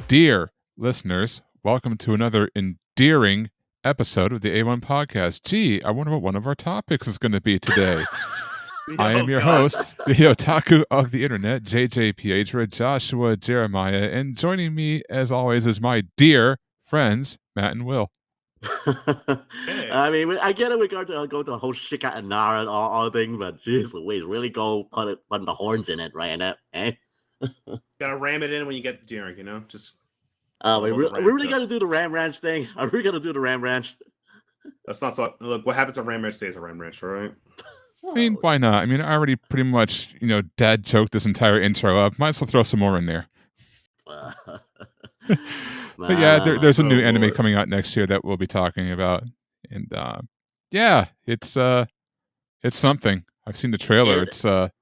Dear listeners, welcome to another endearing episode of the A-01 podcast. Gee, I wonder what one of our topics is going to be today. I am your host, the otaku of the internet, JJ Piedra, Joshua Jeremiah, and joining me, as always, is my dear friends, Matt and Will. Hey. I mean, I get it. We got to go to the whole Shika and Nara and all thing, but jeez Louise, really go put the horns in it, right? And that, gotta ram it in when you get to Derek, you know? Just we really gotta do the Ram Ranch thing. Are we gonna do the Ram Ranch? That's not so. Look, what happens at Ram Ranch stays at Ram Ranch, right? I mean, why not? I mean, I already pretty much, dad choked this entire intro up. Might as well throw some more in there. But yeah, there's a new anime coming out next year that we'll be talking about, and yeah, it's something. I've seen the trailer.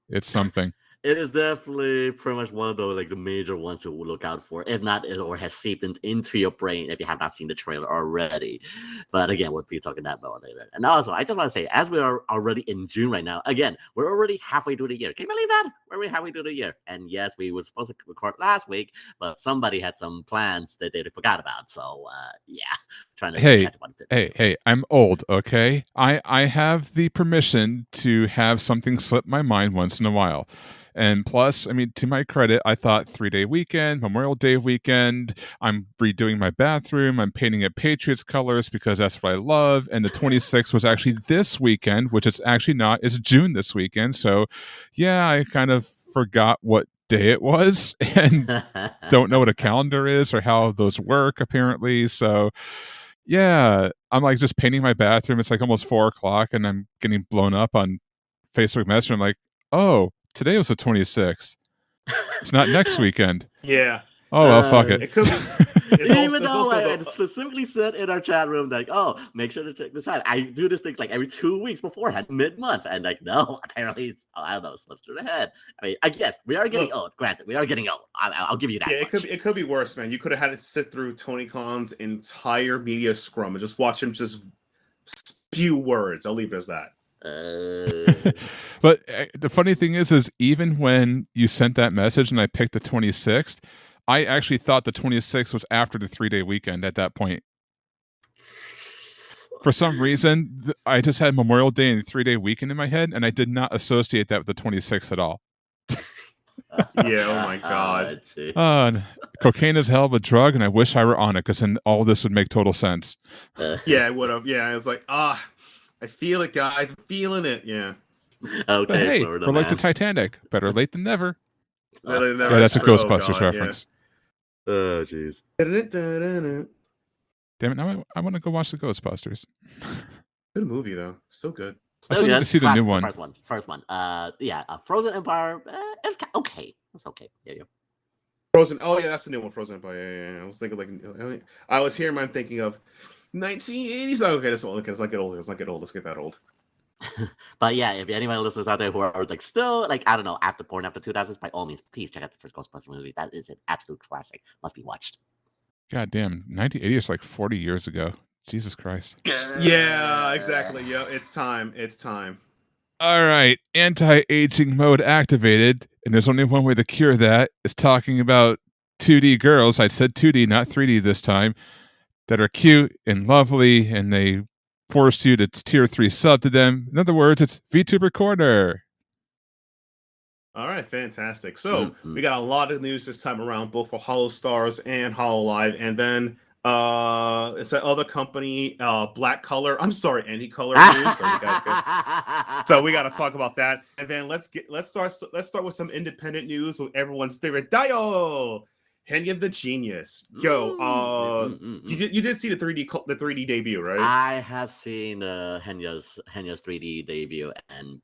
It's something. It is definitely pretty much one of those the major ones to look out for, if not or has seeped into your brain if you have not seen the trailer already. But again, we'll be talking that about later. And also, I just want to say, as we are already in June right now, again, we're already halfway through the year. Can you believe that? We're already halfway through the year. And yes, we were supposed to record last week, but somebody had some plans that they forgot about. So yeah, trying to catch up on it. Hey, I'm old, okay? I have the permission to have something slip my mind once in a while. And plus, I mean, to my credit, I thought 3-day weekend, Memorial Day weekend, I'm redoing my bathroom, I'm painting it Patriots colors because that's what I love. And the 26th was actually this weekend, which it's actually not, it's June this weekend. So yeah, I kind of forgot what day it was and don't know what a calendar is or how those work apparently. So yeah, I'm just painting my bathroom. It's almost 4:00 and I'm getting blown up on Facebook Messenger. I'm like, oh, today was the 26th. It's not next weekend. Yeah. Oh, well, fuck it. Even though I specifically said in our chat room, make sure to check this out. I do this thing every 2 weeks beforehand, mid-month. And no, apparently it's, I don't know, slips through the head. I mean, I guess we are getting old. Granted, we are getting old. I'll give you that. Yeah, it could be worse, man. You could have had to sit through Tony Khan's entire media scrum and just watch him just spew words. I'll leave it as that. But the funny thing is even when you sent that message and I picked the 26th, I actually thought the 26th was after the 3-day weekend at that point. For some reason, I just had Memorial Day and 3-day weekend in my head, and I did not associate that with the 26th at all. Yeah, oh my god. Cocaine is a hell of a drug, and I wish I were on it, because then all this would make total sense. Yeah, it would have. Yeah, it was I feel it, guys. I'm feeling it. Yeah. Okay. But hey, we're like the Titanic. Better late than never. Yeah, that's a Ghostbusters reference. Yeah. Oh, jeez. Damn it! Now I want to go watch the Ghostbusters. Good movie though. So good. I still need to see the new one. First one. Frozen Empire. It's okay. It's okay. Yeah. Frozen. Oh yeah, that's the new one. Frozen Empire. Yeah. I was thinking I was here. I'm thinking of 1980s. Oh, okay, that's old. Okay, let's not get old. Let's get that old. But yeah, if anyone listeners out there who are still I don't know, after 2000s, by all means, please check out the first Ghostbusters movie. That is an absolute classic. Must be watched. God damn, 1980 is 40 years ago. Jesus Christ. Yeah, exactly. Yeah, it's time. All right, anti-aging mode activated, and there's only one way to cure that. Is talking about 2D girls. I said 2D, not 3D this time. That are cute and lovely, and they force you to tier 3 sub to them. In other words, it's VTuber Corner. All right, fantastic. So we got a lot of news this time around, both for Hollow Stars and HoloLive, and then it's that other company, Black Color. I'm sorry, Any Color news. So we got to talk about that, and then let's start with some independent news with everyone's favorite Dio. Henya the Genius. Yo, you did see the 3D debut, right? I have seen Henya's 3D debut, and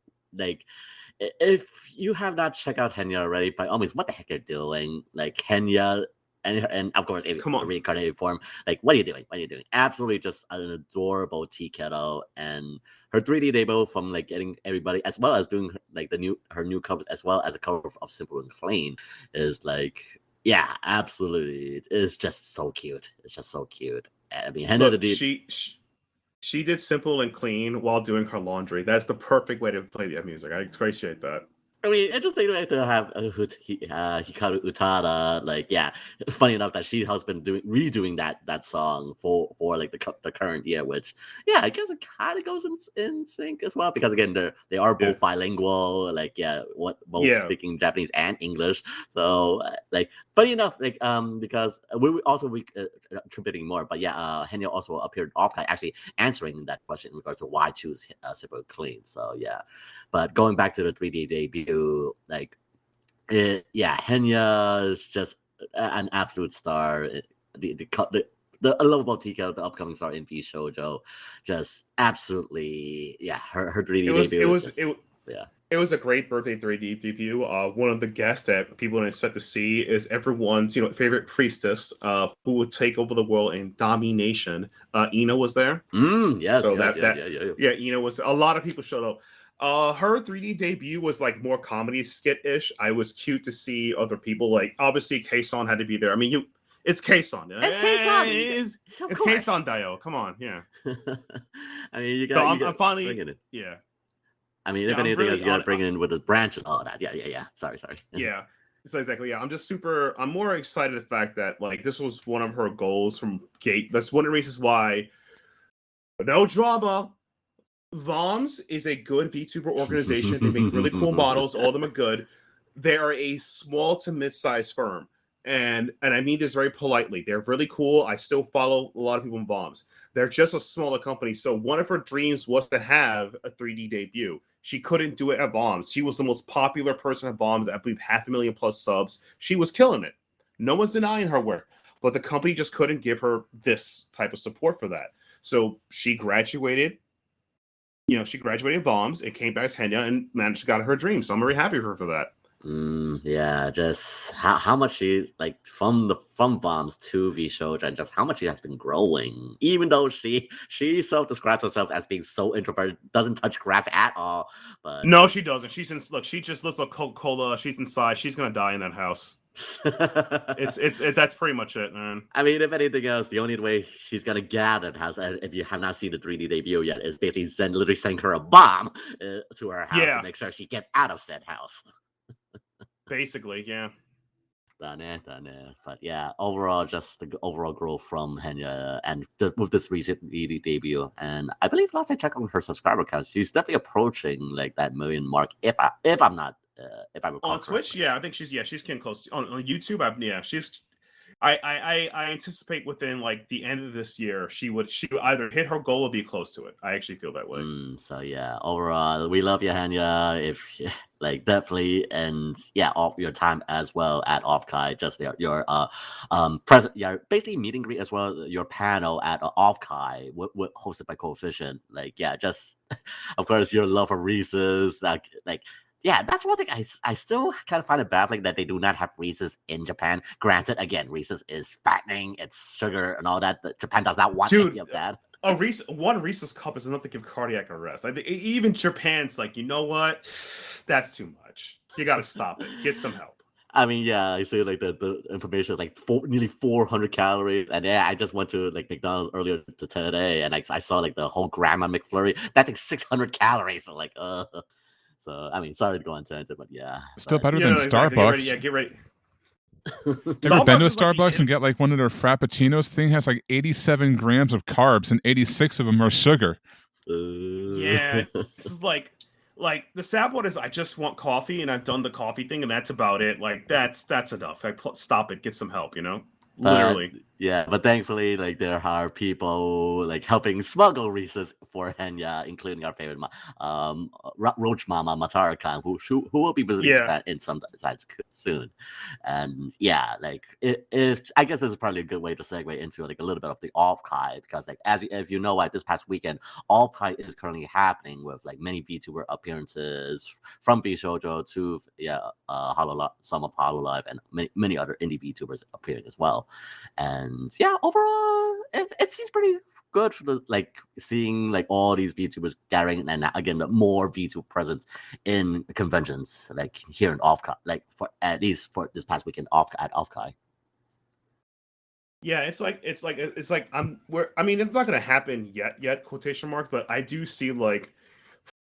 if you have not checked out Henya already, by all means, what the heck you're doing? Henya and of course, come on, reincarnated form. What are you doing? Absolutely, just an adorable tea kettle, and her 3D debut from getting everybody, as well as doing her new covers, as well as a cover of Simple and Clean, is yeah, absolutely. It's just so cute. I mean, she did Simple and Clean while doing her laundry. That's the perfect way to play the music. I appreciate that. I mean, interesting to have Hikaru Utada. Like, yeah, funny enough that she has been redoing that song for like the current year, which I guess it kind of goes in sync as well because again they are both bilingual. Like, both speaking Japanese and English. So like, funny enough, like because we also attributing more, but Henya also appeared off actually answering that question in regards to why choose Super Clean. So yeah. But going back to the 3D debut, like, Henya is just an absolute star. The lovable Tika, the upcoming star in V Shoujo, just absolutely, her 3D debut. It was a great birthday 3D debut. One of the guests that people didn't expect to see is everyone's favorite priestess, who would take over the world in domination. Ina was there. Ina was. A lot of people showed up. Her 3D debut was like more comedy skit-ish. I was cute to see other people. Like, obviously K-san had to be there. I mean, it's K-san. It's K-san. It's K-san Dio. Come on, yeah. I mean, you got. I'm finally. Yeah. I mean, if anything else, you got to bring in with the branch and all that. Yeah. Sorry. Yeah. So exactly. Yeah, I'm more excited the fact that like this was one of her goals from Gate. That's one of the reasons why. No drama. VOMS is a good VTuber organization. They make really cool models. All of them are good. They are a small to mid-sized firm. And I mean this very politely. They're really cool. I still follow a lot of people in VOMS. They're just a smaller company. So one of her dreams was to have a 3D debut. She couldn't do it at VOMS. She was the most popular person at VOMS. I believe 500,000 plus subs. She was killing it. No one's denying her work. But the company just couldn't give her this type of support for that. So she graduated. She graduated VOMS. It came back as Henya and managed to get her dream. So I'm very happy for her for that. Just how much she's like from VOMS to V Shoujo, and just how much she has been growing. Even though she self-describes herself as being so introverted, doesn't touch grass at all. But no, she doesn't. She just looks like Coca-Cola. She's inside. She's gonna die in that house. That's pretty much it, man. I mean, if anything else, the only way she's gonna get that house, if you have not seen the 3D debut yet, is basically literally send her a bomb to her house to make sure she gets out of said house. Basically, yeah. Done. But yeah, overall, just the overall growth from Henya and with this recent 3D debut, and I believe last I checked on her subscriber count, she's definitely approaching like that million mark. If I'm not. If I recall on Twitch, correctly. I think she's getting close. On YouTube, she's. I anticipate within like the end of this year, she would either hit her goal or be close to it. I actually feel that way. So yeah, overall, we love you, Henya. If like definitely, and all your time as well at Offkai, just your present, basically meet and greet as well. Your panel at Offkai, hosted by Coefficient. Like just of course your love for Reese's, like. Yeah, that's one thing I still kind of find it baffling that they do not have Reese's in Japan. Granted, again, Reese's is fattening, it's sugar and all that. But Japan does not want any of that. One Reese's cup is enough to give cardiac arrest. Even Japan's like, you know what? That's too much. You got to stop it. Get some help. I mean, I see like the information is like nearly 400 calories, and I just went to like McDonald's earlier today, and I saw like the whole Grandma McFlurry. That's like 600 calories. So like, So, I mean, sorry to go on tangent, but Still better than Starbucks. Get ready. Ever been to Starbucks and get like one of their Frappuccinos? Thing has like 87 grams of carbs and 86 of them are sugar. This is like the sad part is I just want coffee and I've done the coffee thing and that's about it. Like that's enough. Stop it. Get some help, literally. But thankfully, like there are people like helping smuggle Reese's for Henya, including our favorite Roach Mama Matara-kan, who will be visiting that in some sites soon. And like if I guess this is probably a good way to segue into like a little bit of the Offkai, because like if you know, like this past weekend, Offkai is currently happening with like many VTuber appearances from V Shoujo to some of Hololive and many other indie VTubers appearing as well. And overall, it seems pretty good for like seeing like all these VTubers gathering, and again the more VTuber presence in conventions like here in Offkai, like for at least for this past weekend at Offkai. Yeah, it's like it's not gonna happen yet quotation marks, but I do see like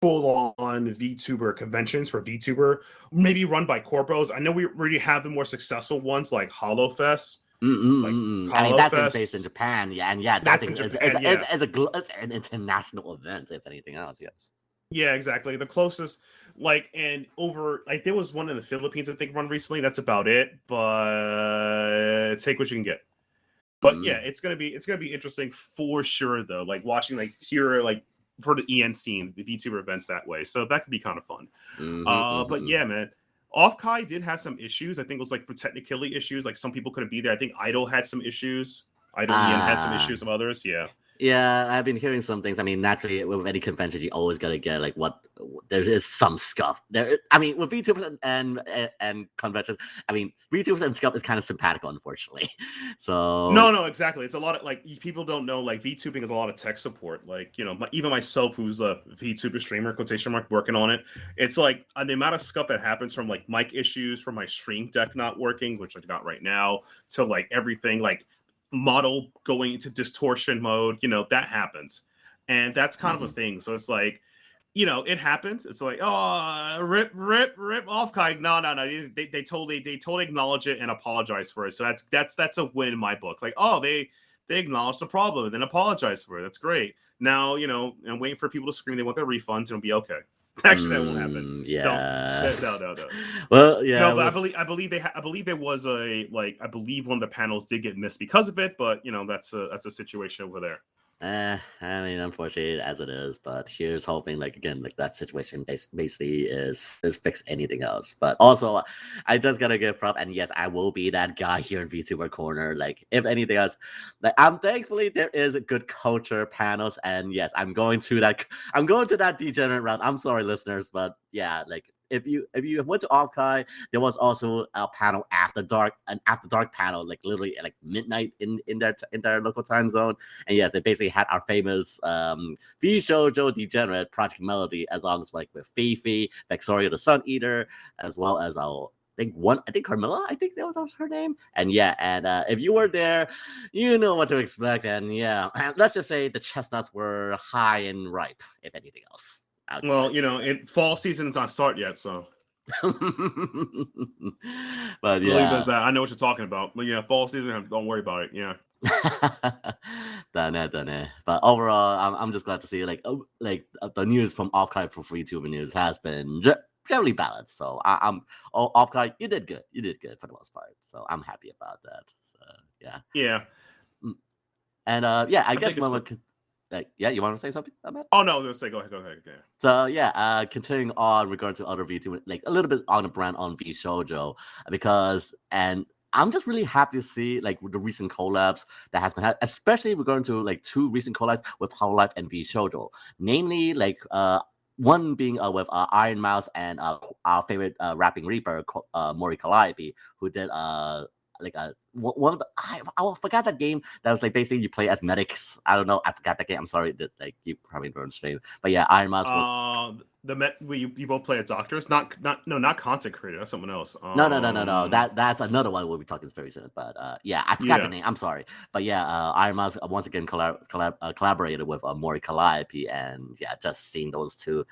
full-on VTuber conventions for VTuber, maybe run by corpos. I know we already have the more successful ones like HoloFest. I mean, that's based in Japan, yeah, and yeah, that's in Japan. It's an international event, if anything else, yes. Yeah, exactly. The closest, and over, there was one in the Philippines, I think, run recently. That's about it, but take what you can get. But yeah, it's gonna be interesting for sure, though. Like watching, here, for the EN scene, the VTuber events that way. So that could be kind of fun. But yeah, man. Off-Kai did have some issues. I think it was for technicality issues. Like some people couldn't be there. I think Idol had some issues. Idol Ian had some issues of others. Yeah. Yeah, I've been hearing some things. I mean, naturally, with any convention, you always gotta get there is some scuff. I mean, with VTubers and conventions, I mean, VTubers and scuff is kind of simpatico, unfortunately. So no, exactly. It's a lot of people don't know VTubing is a lot of tech support. Even myself, who's a VTuber streamer, quotation mark, working on it. It's the amount of scuff that happens from mic issues, from my stream deck not working, which I got right now, to everything model going into distortion mode, that happens, and that's kind of a thing. So it's it happens. It's rip Off-Kai. No, they totally acknowledge it and apologize for it. So that's a win in my book. They acknowledge the problem and then apologize for it. That's great. Now I'm waiting for people to scream they want their refunds and it'll be okay. Actually, that won't happen. Yeah. No. Well, yeah. No, but I believe there was I believe one of the panels did get missed because of it. But that's a situation over there. I mean, unfortunately, as it is, but here's hoping, again, that situation basically is fix anything else. But also, I just gotta give prop, and yes, I will be that guy here in VTuber Corner. If anything else, I'm thankfully there is a good culture panels, and yes, I'm going to that degenerate route. I'm sorry, listeners, but yeah, if you went to Off-Kai, there was also a panel after dark, an after dark panel, literally at midnight in their local time zone. And yes, they basically had our famous V Shoujo Degenerate Project Melody, as long as with Fifi, Vexoria the Sun Eater, as well as I think Carmilla, I think that was her name. And yeah, and if you were there, you know what to expect. And yeah, let's just say the chestnuts were high and ripe, if anything else. Well, fall season's not start yet, so. But yeah, believe does that. I know what you're talking about. But yeah, fall season, don't worry about it. Yeah. Done. But overall, I'm just glad to see the news from Off-Kai for VTuber news has been generally balanced. So I'm Off-Kai, you did good. You did good for the most part. So I'm happy about that. So yeah. Yeah. And I guess when you want to say something about it? Oh no, let's say go ahead. Yeah. So yeah, continuing on regard to other VTuber, a little bit on the brand on V Shoujo, and I'm just really happy to see the recent collabs that has been had, especially regarding to two recent collabs with Hololive and V Shoujo, namely one being with Iron Mouse and our favorite rapping reaper Mori Calliope, who did one of the I forgot that game that was basically you play as medics. I don't know. I forgot that game. I'm sorry that you probably don't stream. But yeah, Iron Mouse was you both play as doctors. Not content creator. That's someone else. No. That's another one we'll be talking very soon. But yeah, I forgot the name. I'm sorry. But yeah, Iron Mouse once again collaborated with Mori Calliope, and yeah, just seeing those two.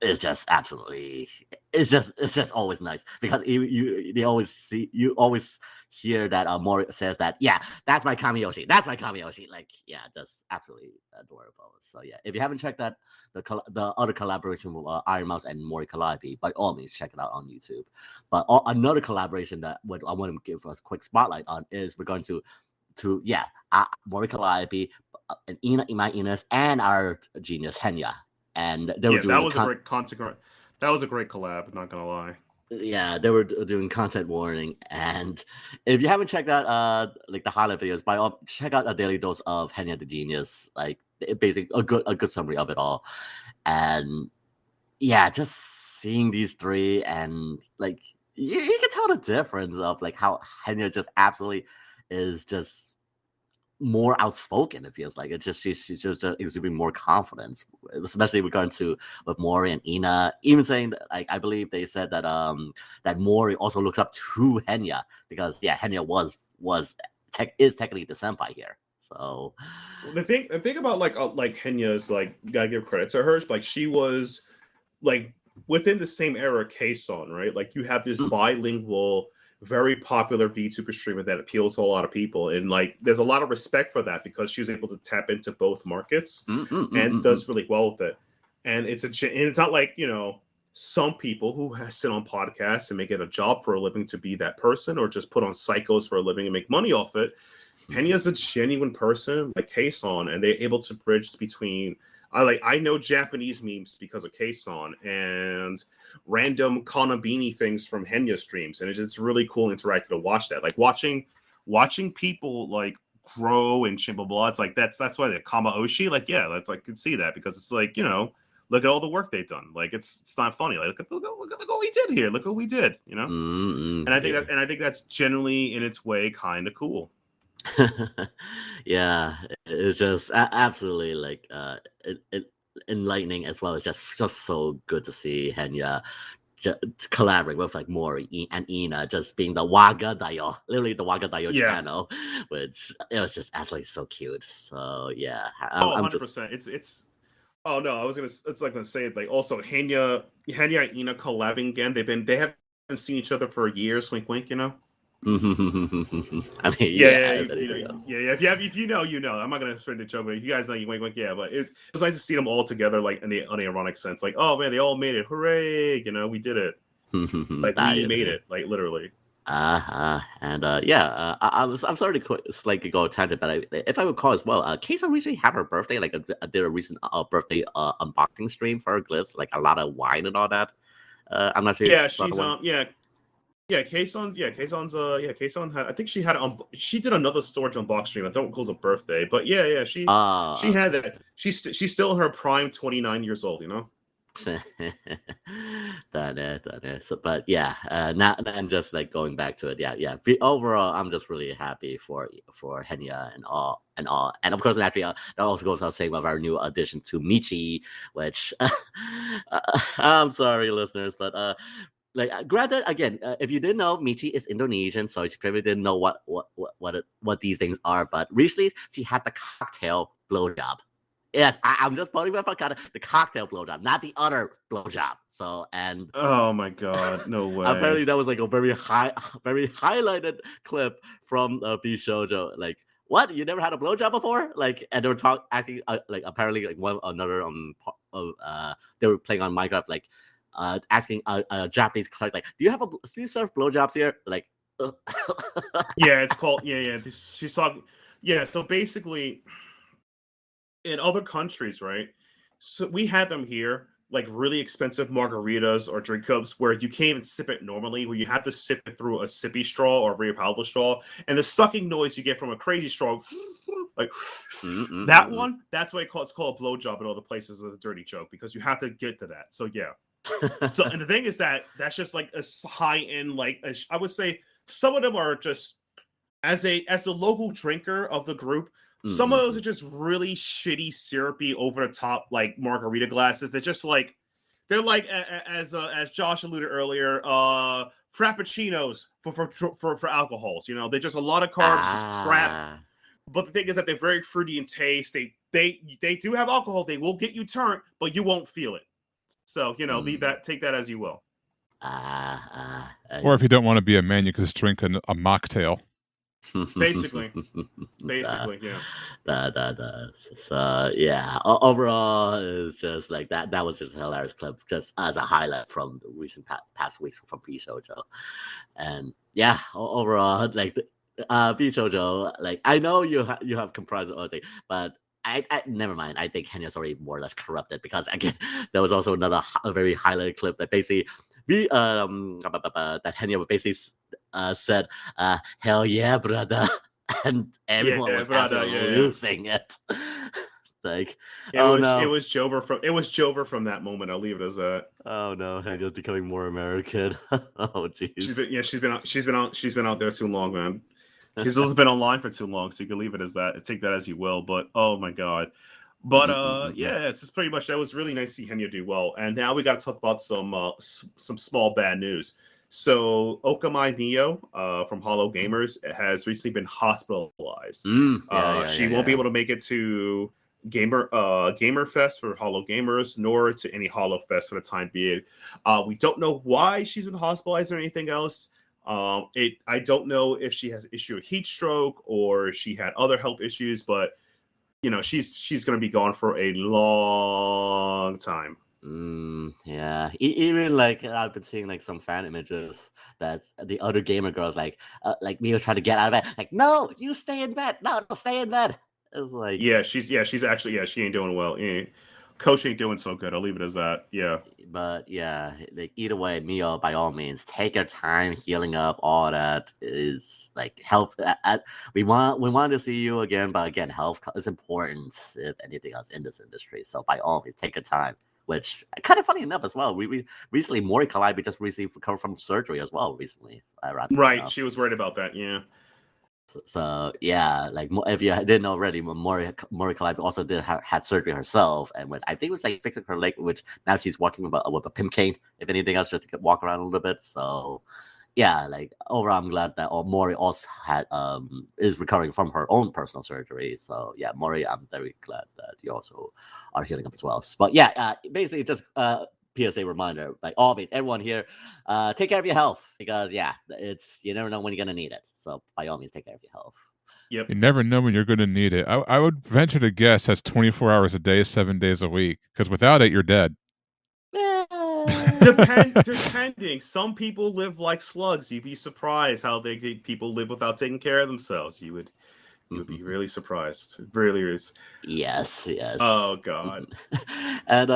It's just absolutely. It's just always nice because you always hear that Mori says that that's my Kamiyoshi, yeah, that's absolutely adorable. So yeah, if you haven't checked that the other collaboration with Iron Mouse and Mori Calliope, by all means check it out on YouTube. But another collaboration that I want to give a quick spotlight on is we're going to Mori Calliope and Ima Ines and our genius Henya. And they were doing that was a great content. That was a great collab. Not gonna lie. Yeah, they were doing content warning, and if you haven't checked out the highlight videos, check out a daily dose of Henya the Genius. Basically a good summary of it all, and yeah, just seeing these three and you can tell the difference of how Henya just absolutely is just more outspoken. It feels like it's just she's just exhibiting more confidence, especially regarding to with Mori and Ina. Even saying that, I believe they said that that Mori also looks up to Henya because Henya is technically the senpai here. So the thing about Henya's gotta give credit to her. She was like within the same era, K-Son, right? Like you have this bilingual, very popular VTuber streamer that appeals to a lot of people, and like there's a lot of respect for that because she's able to tap into both markets and does really well with it. And it's not like, you know, some people who sit on podcasts and make it a job for a living to be that person, or just put on psychos for a living and make money off it. Henya's a genuine person like K-Son, and they're able to bridge between. I know Japanese memes because of K-Son and random Konabini things from Henya streams, and it's really cool and interactive to watch that. Like watching people like grow and blah blah. It's like that's why the Kamaoshi, like that's like, I can see that because it's like, you know, look at all the work they've done. Like it's not funny. Like look what we did here. Look what we did. You know. And I think that's generally in its way kind of cool. Yeah, it's just absolutely like enlightening, as well as just so good to see Henya collaborate with like Mori and Ina, just being the Waga Dayo, literally the Waga Dayo channel, which it was just absolutely so cute. So yeah, 100%. It's. Oh no, I was gonna say like also Henya and Ina collabing again. They haven't seen each other for years. Wink, wink. You know. I mean, If you know, you know. I'm not gonna spread the joke, but if you guys know, you wink, wink. Yeah, but it was nice to see them all together, like in the unironic sense, like, oh man, they all made it, hooray! You know, we did it. Like we made it, like literally. I'm sorry to slightly go tangent, but if I recall as well, Kesa recently had her birthday, like did a recent birthday unboxing stream for her glyphs, like a lot of wine and all that. I'm not sure. Yeah, she's K-Son had, I think she did another storage unbox stream. I don't recall a birthday, but she had that. She's still in her prime, 29 years old, you know. That is. So, but now and just like going back to it, overall, I'm just really happy for Henya and all, and of course, naturally, that also goes without saying about our new addition to Michi, which I'm sorry, listeners, but like granted, again, if you didn't know, Michi is Indonesian, so she probably didn't know what these things are. But recently, she had the cocktail blowjob. Yes, I'm just putting my the cocktail blowjob, not the other blowjob. So and oh my god, no way! Apparently, that was like a very highlighted clip from Bishoujo. Like, what? You never had a blowjob before? Like, and they were asking like apparently like one another they were playing on Minecraft, like asking a Japanese clerk, like, do you serve blowjobs here? Like, it's called She saw so basically. In other countries, right? So we had them here, like really expensive margaritas or drink cups where you can't even sip it normally, where you have to sip it through a sippy straw or a very powerful straw, and the sucking noise you get from a crazy straw, like that one. That's why it's called a blowjob in other places as a dirty joke, because you have to get to that. So yeah. So and the thing is that's just like a high end, like I would say some of them are just as a local drinker of the group. Some of those are just really shitty, syrupy, over the top like margarita glasses. They're like as Josh alluded earlier, frappuccinos for alcohols. You know, they're just a lot of carbs, just crap. But the thing is that they're very fruity in taste. They do have alcohol. They will get you turned, but you won't feel it. So you know, take that as you will. Or if you don't want to be a man, you can just drink a mocktail. Basically, yeah. So yeah, overall, it's just like that. That was just a hilarious clip, just as a highlight from the recent past weeks from Bishoujo. And yeah, overall, like Bishoujo, like I know you have comprised of other things, but I never mind. I think Henya's already more or less corrupted, because again, there was also another very highlighted clip that basically that Henya basically said, "Hell yeah, brother," and everyone was absolutely losing it. Like, it was Jover from that moment. I'll leave it as that. Oh no, Henya's becoming more American. Oh jeez. She's been out there too long, man. She's also been online for too long, so you can leave it as that. Take that as you will. But oh my god. But it's just pretty much that was really nice to see Henya do well. And now we got to talk about some small bad news. So Okamai Mio from Hollow Gamers has recently been hospitalized. She won't be able to make it to Gamer Fest for Hollow Gamers, nor to any Hollow Fest for the time being. We don't know why she's been hospitalized or anything else. I don't know if she has issue with heat stroke or she had other health issues, but she's going to be gone for a long time. Yeah, even like I've been seeing like some fan images that's the other gamer girls like me was trying to get out of bed, like, no, you stay in bed, no, stay in bed. It's like she's actually she ain't doing well. Coach ain't doing so good. I'll leave it as that. Yeah. But yeah, like either way, Mio, by all means, take your time healing up. All that is like health. We want to see you again, but again, health is important if anything else in this industry. So by all means, take your time. Which kind of funny enough as well. We recently Mori Kalabi just recovered from surgery as well recently. Right, she was worried about that. Yeah. So yeah, like if you didn't know already, Mori Kalabi also had surgery herself, and I think it was like fixing her leg, which now she's walking with a pimp cane, if anything else, just to walk around a little bit. So yeah, like overall, I'm glad that Mori also is recovering from her own personal surgery. So yeah, Mori, I'm very glad that you also are healing up as well. But yeah, basically just PSA reminder, like always, everyone here, take care of your health, because yeah, you never know when you're gonna need it. So by all means, take care of your health. Yep. You never know when you're going to need it. I would venture to guess that's 24 hours a day, 7 days a week, because without it, you're dead. Depending. Some people live like slugs. You'd be surprised how people live without taking care of themselves. You would be really surprised. It really is. Yes. Oh God. And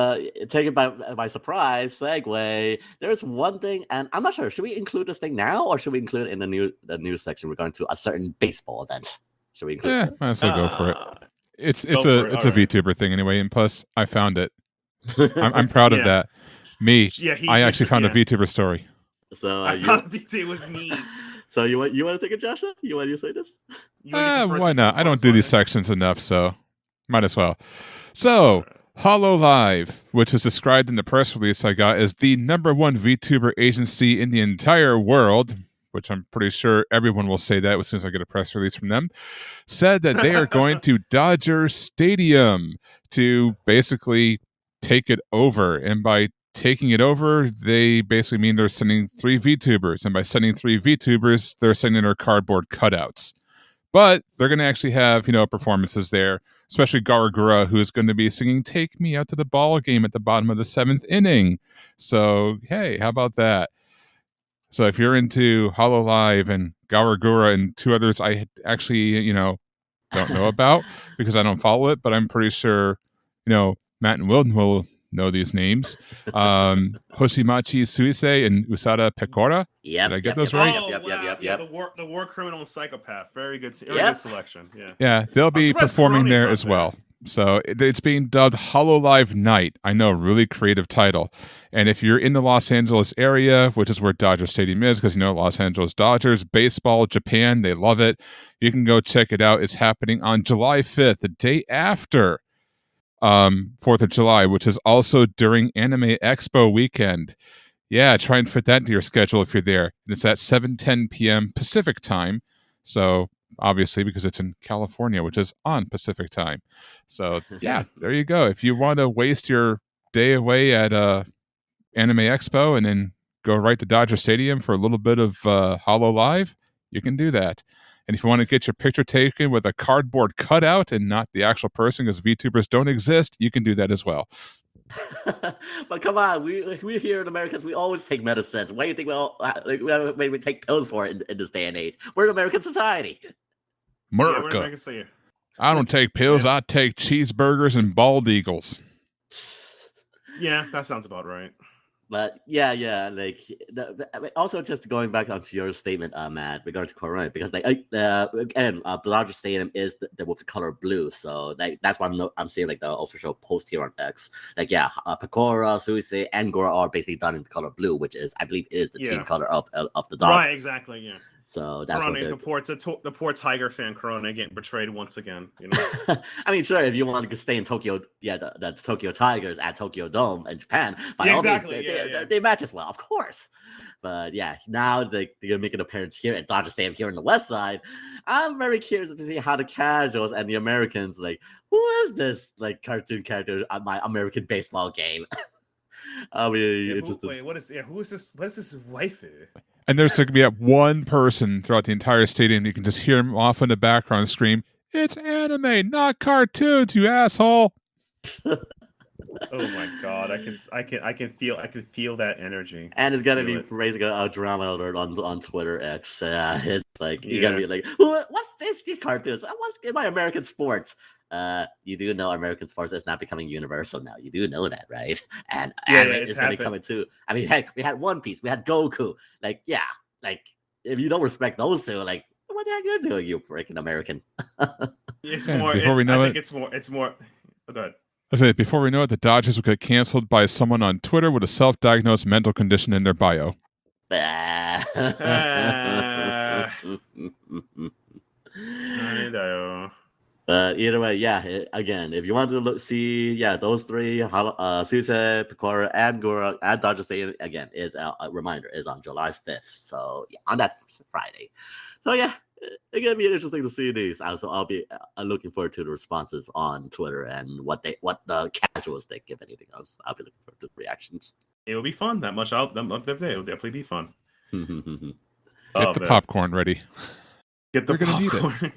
take it by surprise. Segue. There's one thing, and I'm not sure. Should we include this thing now, or should we include it in the news section regarding to a certain baseball event? Should we include it? Might as well go for it. It's a right. VTuber thing anyway, and plus I found it. I'm proud of that. I actually found a VTuber story. So I thought it was me. So you want to take it, Joshua? You want to say this? Why not? I don't do these sections enough, so might as well. So, HoloLive, which is described in the press release I got as the #1 VTuber agency in the entire world, which I'm pretty sure everyone will say that as soon as I get a press release from them, said that they are going to Dodger Stadium to basically take it over. And by taking it over, they basically mean they're sending 3 VTubers. And by sending 3 VTubers, they're sending their cardboard cutouts. But they're going to actually have, performances there, especially Garagura, who is going to be singing Take Me Out to the Ball Game at the bottom of the 7th inning. So, hey, how about that? So if you're into HoloLive and Garagura and 2 others I actually, don't know about because I don't follow it, but I'm pretty sure, Matt and Wilden will know these names. Hoshimachi Suisei and Usada Pecora. Did I get those right? Yep. Yeah, the war criminal and psychopath. Very good selection. Yeah, they'll be performing there as well. So it's being dubbed HoloLive Night. I know, really creative title. And if you're in the Los Angeles area, which is where Dodger Stadium is, because Los Angeles Dodgers, baseball, Japan, they love it. You can go check it out. It's happening on July 5th, the day after 4th of July, which is also during Anime Expo weekend. Yeah, try and fit that into your schedule if you're there. And it's at 7:10 p.m. Pacific time. So obviously, because it's in California, which is on Pacific time. So yeah, there you go. If you want to waste your day away at Anime Expo and then go right to Dodger Stadium for a little bit of HoloLive, you can do that. And if you want to get your picture taken with a cardboard cutout and not the actual person, because VTubers don't exist, you can do that as well. But come on, we here in Americans, we always take medicines. Why do you think we take pills for it in this day and age? We're an American society. America. I don't take pills. I take cheeseburgers and bald eagles. Yeah, that sounds about right. But yeah, like also just going back onto your statement, Matt, regarding to Corona, because again, the Dodger Stadium is with the color blue, so that's why I'm seeing like the official post here on X. Like Pecora, Suisei, and Gora are basically done in the color blue, which is I believe is the team color of the Dodgers. Right, exactly. Yeah. So that's Corona, the poor Tiger fan Corona getting betrayed once again. I mean, sure, if you want to stay in Tokyo, the Tokyo Tigers at Tokyo Dome in Japan, by all means, they match as well, of course. But yeah, now they're gonna make an appearance here at Dodger Stadium here on the West Side. I'm very curious to see how the casuals and the Americans who is this like cartoon character at my American baseball game? I'll be interested. Who is this? What is this waifu? And there's going to be one person throughout the entire stadium. You can just hear him off in the background scream, "It's anime, not cartoons, you asshole!" Oh my god, I can feel that energy. And it's gonna be raising a drama alert on Twitter X. It's like you gotta be like, what's this? These cartoons? What's in my American sports? You do know American sports is not becoming universal now. You do know that, right? And anime is gonna be coming too. I mean, heck, we had One Piece, we had Goku. Like, yeah, like if you don't respect those two, like what the heck you're doing, you freaking American? It's more. Before we know it's more. Oh, go ahead. I say, before we know it, the Dodgers will get canceled by someone on Twitter with a self-diagnosed mental condition in their bio. I know. But either way, yeah. Again, if you want to see, those three, Suse, Picora, and Gura, and Dodger Stadium, again, is a reminder, is on July 5th. So, yeah, on that Friday. So, yeah, it's gonna be interesting to see these. So I'll be looking forward to the responses on Twitter and what the casuals think, if anything else. I'll be looking forward to the reactions. It will be fun. That much out that day. It will definitely be fun. Get the popcorn ready. Get the popcorn.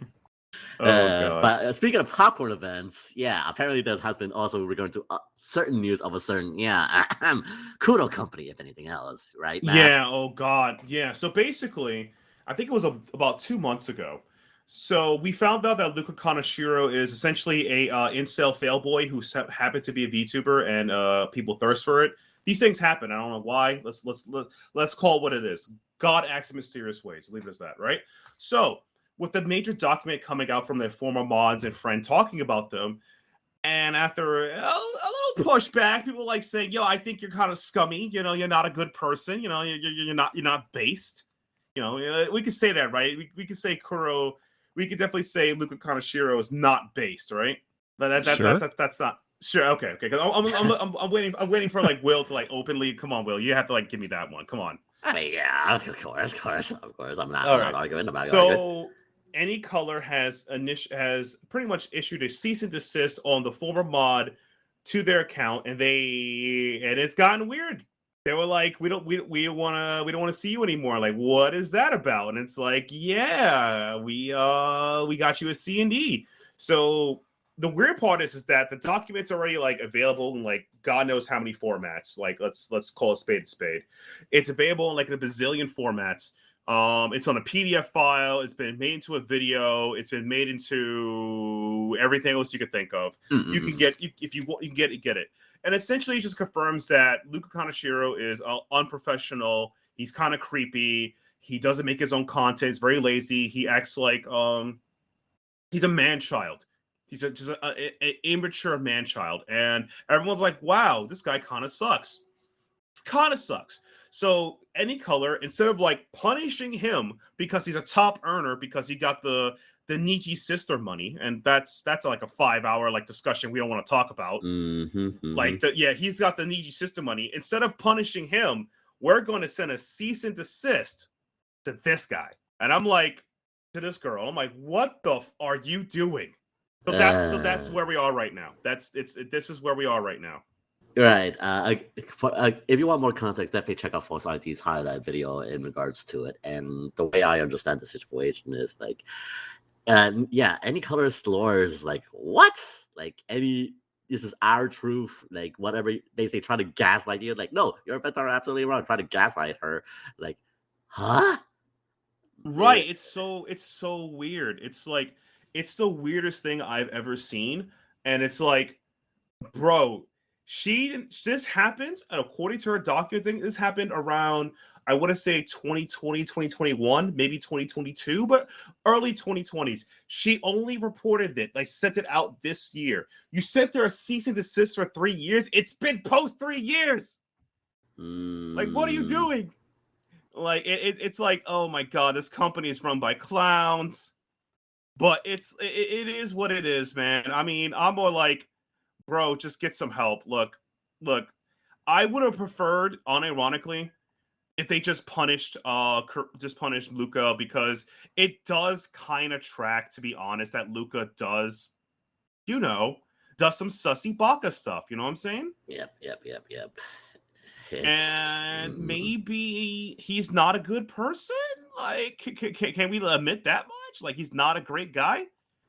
But speaking of popcorn events, apparently there has been also regarding to certain news of a certain Kudo company, if anything else, right? Matt? Yeah. Oh God. Yeah. So basically, I think it was about 2 months ago. So we found out that Luca Kaneshiro is essentially a incel failboy who happened to be a VTuber, and people thirst for it. These things happen. I don't know why. Let's call it what it is. God acts in mysterious ways. Leave it as that, right? So with the major document coming out from their former mods and friend talking about them, and after a little pushback, people like saying, "Yo, I think you're kind of scummy. You know, you're not a good person. You know, you're not based." You know, we could say that, right? We could say Kuro. We could definitely say Luca Kaneshiro is not based, right? But that's not sure. Okay. Because I'm waiting for like Will to like openly. Come on, Will. You have to like give me that one. Come on. I mean, yeah, of course. I'm not arguing about it. So, Any Color has pretty much issued a cease and desist on the former mod to their account, and it's gotten weird. They were like, we don't want to see you anymore. Like, what is that about? And it's like, yeah, we got you a C&D. So the weird part is that the document's already like available in like God knows how many formats. Like let's call a spade. It's available in like a bazillion formats. It's on a PDF file. It's been made into a video. It's been made into everything else you could think of. Mm-hmm. You can get if you want, you can get it. And essentially, it just confirms that Luca Kaneshiro is unprofessional. He's kind of creepy. He doesn't make his own content. He's very lazy. He acts like he's a man-child. He's just an immature man-child. And everyone's like, wow, this guy kind of sucks. It kind of sucks. So Any Color, instead of like punishing him because he's a top earner, because he got the Niji sister money, and that's like a 5-hour like discussion we don't want to talk about. Like he's got the Niji sister money. Instead of punishing him, we're going to send a cease and desist to this guy. And I'm like, to this girl, I'm like, what the are you doing? So that's where we are right now. This is where we are right now. Right. If you want more context, definitely check out Force IT's highlight video in regards to it. And the way I understand the situation is like, Any Color slurs like, what? Like this is our truth. Like whatever, basically trying to gaslight you. Like, no, you're absolutely wrong. Trying to gaslight her. Like, huh? Right. It's so weird. It's like it's the weirdest thing I've ever seen, and it's like, bro. This happened, according to her documenting, this happened around, I want to say 2020, 2021, maybe 2022, but early 2020s. She only reported it, like sent it out this year. You sent her a cease and desist for 3 years. It's been post 3 years. Like, what are you doing? Like, it's like, oh my God, this company is run by clowns. But it is what it is, man. I mean, I'm more like, bro, just get some help. Look, I would have preferred, unironically, if they just punished Luca, because it does kind of track, to be honest, that Luca does does some sussy baka stuff. You know what I'm saying? Yep. And maybe he's not a good person. Like, can we admit that much? Like, he's not a great guy.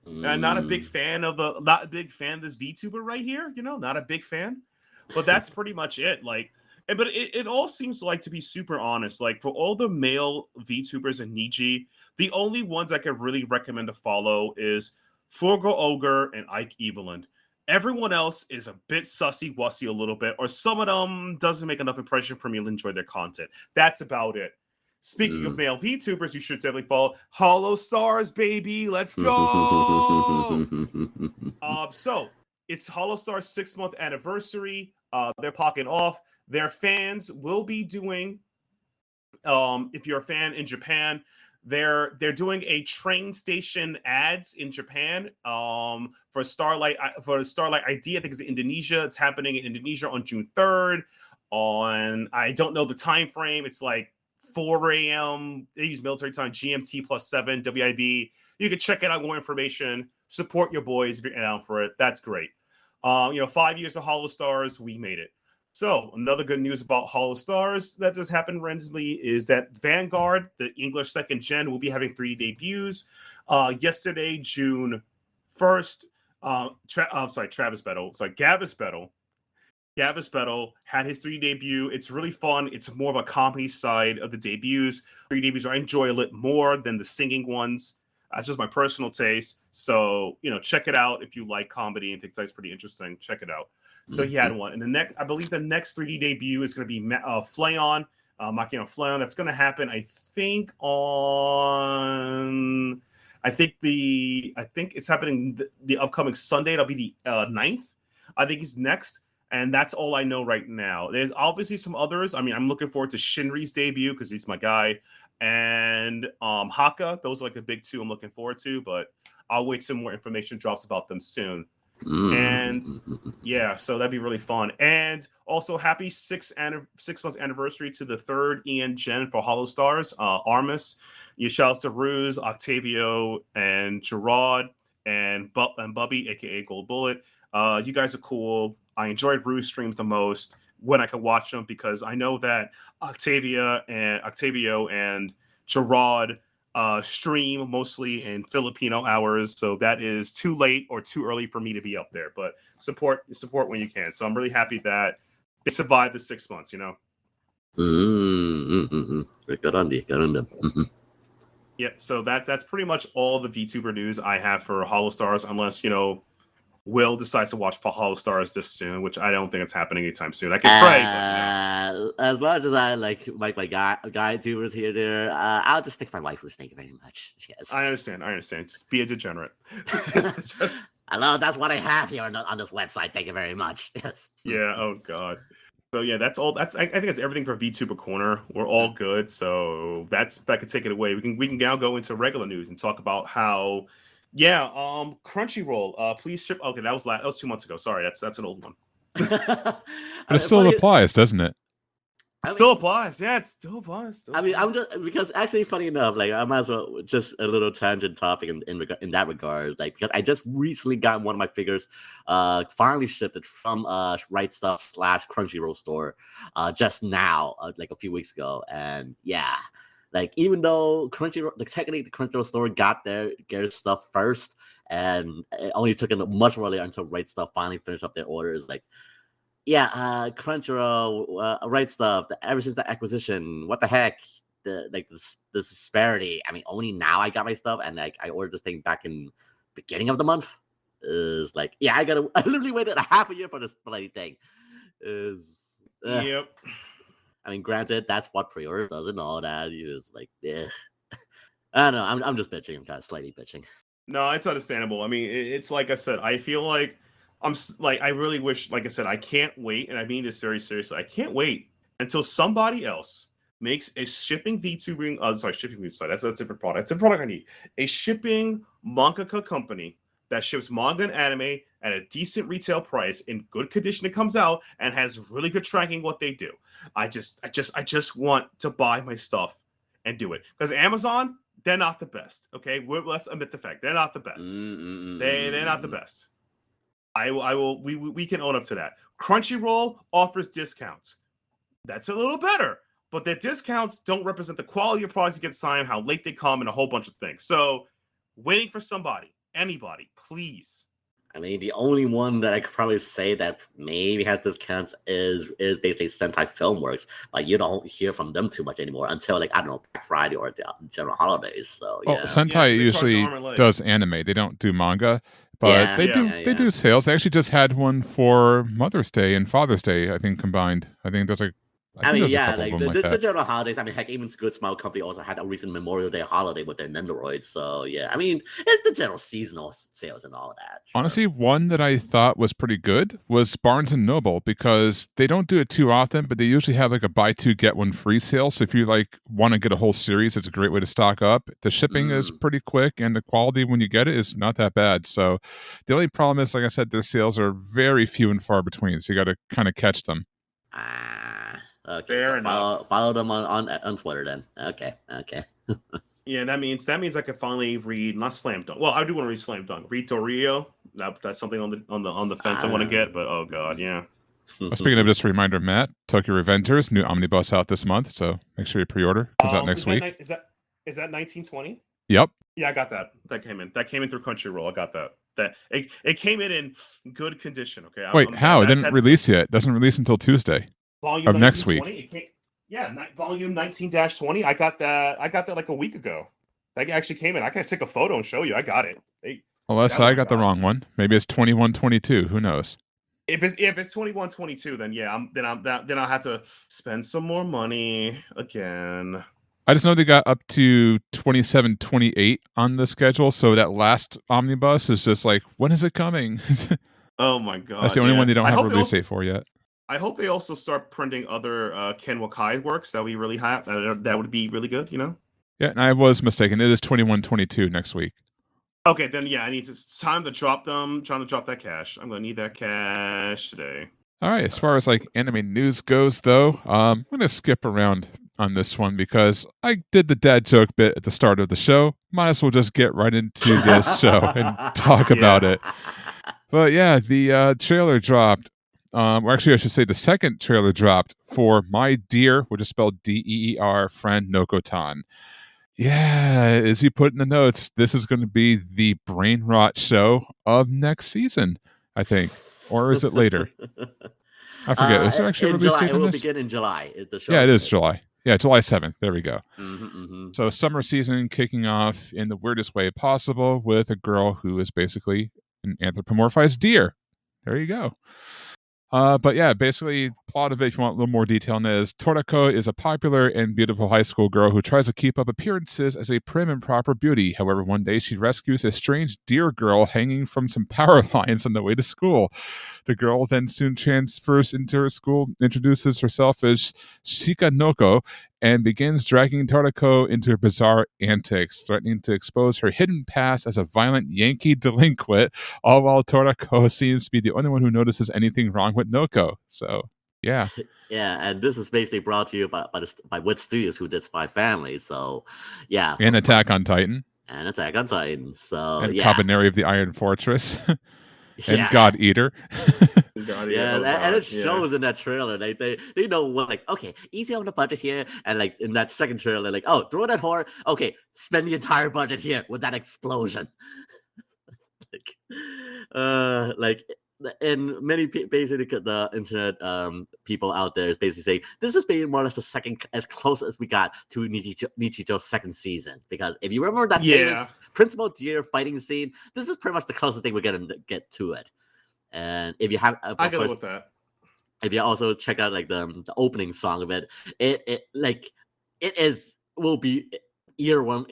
Not a big fan of this VTuber right here. Not a big fan. But that's pretty much it. Like, but it all seems like to be super honest. Like, for all the male VTubers in Niji, the only ones I could really recommend to follow is Forgo Ogre and Ike Evelyn. Everyone else is a bit sussy-wussy a little bit, or some of them doesn't make enough impression for me to enjoy their content. That's about it. Speaking of male VTubers, you should definitely follow Hollow Stars, baby. Let's go! So, it's Hollow Stars' 6-month anniversary. They're popping off. Their fans will be doing, if you're a fan in Japan, they're doing a train station ads in Japan for Starlight ID. I think it's in Indonesia. It's happening in Indonesia on June 3rd. I don't know the time frame. It's like 4 a.m. They use military time, GMT +7, WIB. You can check it out, more information. Support your boys if you're down for it. That's great. 5 years of Hollow Stars, we made it. So, another good news about Hollow Stars that just happened randomly is that Vanguard, the English 2nd gen, will be having 3 debuts. Yesterday, June 1st, Gavis Battle had his 3 debut. It's really fun. It's more of a comedy side of the debuts. 3 debuts, I enjoy a little more than the singing ones. That's just my personal taste. So, check it out if you like comedy and think that's pretty interesting. Check it out. So he had one. And I believe the next 3D debut is going to be Flayon, Makino Flayon. That's going to happen, I think it's happening the upcoming Sunday. It'll be the 9th. I think he's next. And that's all I know right now. There's obviously some others. I mean, I'm looking forward to Shinri's debut because he's my guy. And Haka. Those are like the big 2 I'm looking forward to. But I'll wait till more information drops about them soon. And yeah, so that'd be really fun. And also happy 6 months anniversary to the 3rd EN Gen for Hollow Stars, Armus. Shout out to Ruse, Octavio, and Gerard, and Bubby, aka Gold Bullet. You guys are cool. I enjoyed Ruse streams the most when I could watch them because I know that Octavio and Gerard stream mostly in Filipino hours, so that is too late or too early for me to be up there. But support when you can. So I'm really happy that they survived the 6 months. Good on them. Yeah. So that's pretty much all the VTuber news I have for Hollow Stars, unless Will decides to watch Hollow Stars this soon, which I don't think it's happening anytime soon. I can pray, but as much as I like my guy tubers here there, I'll just stick my waifus. Thank you very much. Yes, I understand. Just be a degenerate. Hello, that's what I have here on this website. Thank you very much. Yes. Yeah. Oh God. So yeah, that's all. I think that's everything for VTuber Corner. We're all good. So that could take it away. We can now go into regular news and talk about how. Yeah, Crunchyroll. Please ship. Okay, that was 2 months ago. Sorry, that's an old one. But it still applies, doesn't it? It still applies. Yeah, it still applies. I'm just because actually, funny enough, like I might as well just a little tangent topic in that regard, like because I just recently got one of my figures, finally shipped it from Right Stuff / Crunchyroll store, just now, like a few weeks ago, and yeah. Like, even though technically the Crunchyroll store got their stuff first, and it only took much more later until Right Stuff finally finished up their orders. Like, yeah, Crunchyroll, Right Stuff, ever since the acquisition, what the heck? The disparity. I mean, only now I got my stuff, and like I ordered this thing back in beginning of the month. Is like, yeah, I literally waited a half a year for this bloody thing. Yep. I mean, granted, that's what pre-order does and all that. You just like, yeah. I don't know. I'm just bitching. I'm kind of slightly bitching. No, it's understandable. I mean, it's like I said. I feel like I really wish. Like I said, I can't wait, and I mean this very seriously. I can't wait until somebody else makes a shipping VTubing. Shipping VTuber. That's a different product. It's a product I need. A shipping mangaka company that ships manga and anime at a decent retail price in good condition. It comes out and has really good tracking what they do. I just want to buy my stuff and do it because Amazon, they're not the best. Okay, let's admit the fact they're not the best. They're not the best. I will. We can own up to that. Crunchyroll offers discounts. That's a little better, but their discounts don't represent the quality of products you get signed, how late they come, and a whole bunch of things. So, waiting for anybody, please. I mean, the only one that I could probably say that maybe has discounts is basically Sentai Filmworks. Like, you don't hear from them too much anymore until, like, I don't know, Black Friday or the general holidays. So yeah. Well, Sentai usually does anime. They don't do manga, but they do sales. They actually just had one for Mother's Day and Father's Day, I think, combined. I think there's like the general holidays. I mean, heck, even Good Smile Company also had a recent Memorial Day holiday with their Nendoroids. So yeah, I mean, it's the general seasonal sales and all of that. Sure. Honestly, one that I thought was pretty good was Barnes and Noble, because they don't do it too often, but they usually have like a buy two get one free sale. So if you like want to get a whole series, it's a great way to stock up. The shipping is pretty quick, and the quality when you get it is not that bad. So the only problem is, like I said, their sales are very few and far between. So you got to kind of catch them. Okay, fair enough. Follow them on Twitter then. Okay. Yeah, that means I can finally read not Slam Dunk. Well, I do want to read Slam Dunk. Read Torio. That's something on the fence I want to get, but oh god, yeah. Speaking of, just a reminder, Matt, Tokyo Revengers new omnibus out this month, so make sure you pre-order. Comes out next week. Is that 1920? Yep. Yeah, I got that. That came in through Crunchyroll. I got that. It came in good condition. Okay. Wait, how? It didn't release yet. It doesn't release until Tuesday. Volume of next week. Volume 19-20. I got that like a week ago. That actually came in. I can take a photo and show you. I got it. Unless I got the wrong one. Maybe it's 21-22. Who knows? If it's 21-22, then yeah, then I'll have to spend some more money again. I just know they got up to 27-28 on the schedule, so that last omnibus is just like, when is it coming? Oh my god. That's the only one they don't have a release date for yet. I hope they also start printing other Ken Wakai works. That would be really hot. That would be really good, you know? Yeah, and I was mistaken. It is 21-22 next week. Okay, then yeah, it's time to drop them. Trying to drop that cash. I'm going to need that cash today. All right, as far as like anime news goes, though, I'm going to skip around on this one because I did the dad joke bit at the start of the show. Might as well just get right into this show and talk about it. But yeah, the trailer dropped. Or actually, I should say the second trailer dropped for My Dear, which is spelled DEER, friend Nokotan. Yeah, as you put in the notes, this is going to be the brain rot show of next season, I think. Or is it later? I forget. Is there actually a release date on this? It will begin in July. Yeah, it is July. Yeah, July 7th. There we go. So summer season kicking off in the weirdest way possible with a girl who is basically an anthropomorphized deer. There you go. But yeah, basically, plot of it, if you want a little more detail on it, is Torako is a popular and beautiful high school girl who tries to keep up appearances as a prim and proper beauty. However, one day she rescues a strange deer girl hanging from some power lines on the way to school. The girl then soon transfers into her school, introduces herself as Shikanoko, and begins dragging Torako into her bizarre antics, threatening to expose her hidden past as a violent Yankee delinquent, all while Torako seems to be the only one who notices anything wrong with Noko. So, yeah. Yeah, and this is basically brought to you by Wit Studios, who did Spy Family. So, yeah. And Attack on Titan. So, and yeah. Cabaneri of the Iron Fortress. And God Eater. And it shows in that trailer. Like they know what, like, okay, easy on the budget here, and like in that second trailer, like, oh, throw that horror. Okay, spend the entire budget here with that explosion. And many basically the internet people out there is basically saying this is being more or less the second, as close as we got to Nichijo's second season. Because if you remember that famous Principal Deer fighting scene, this is pretty much the closest thing we're gonna get to it. And if you have, I go with that. If you also check out like the opening song of it, it will be earworm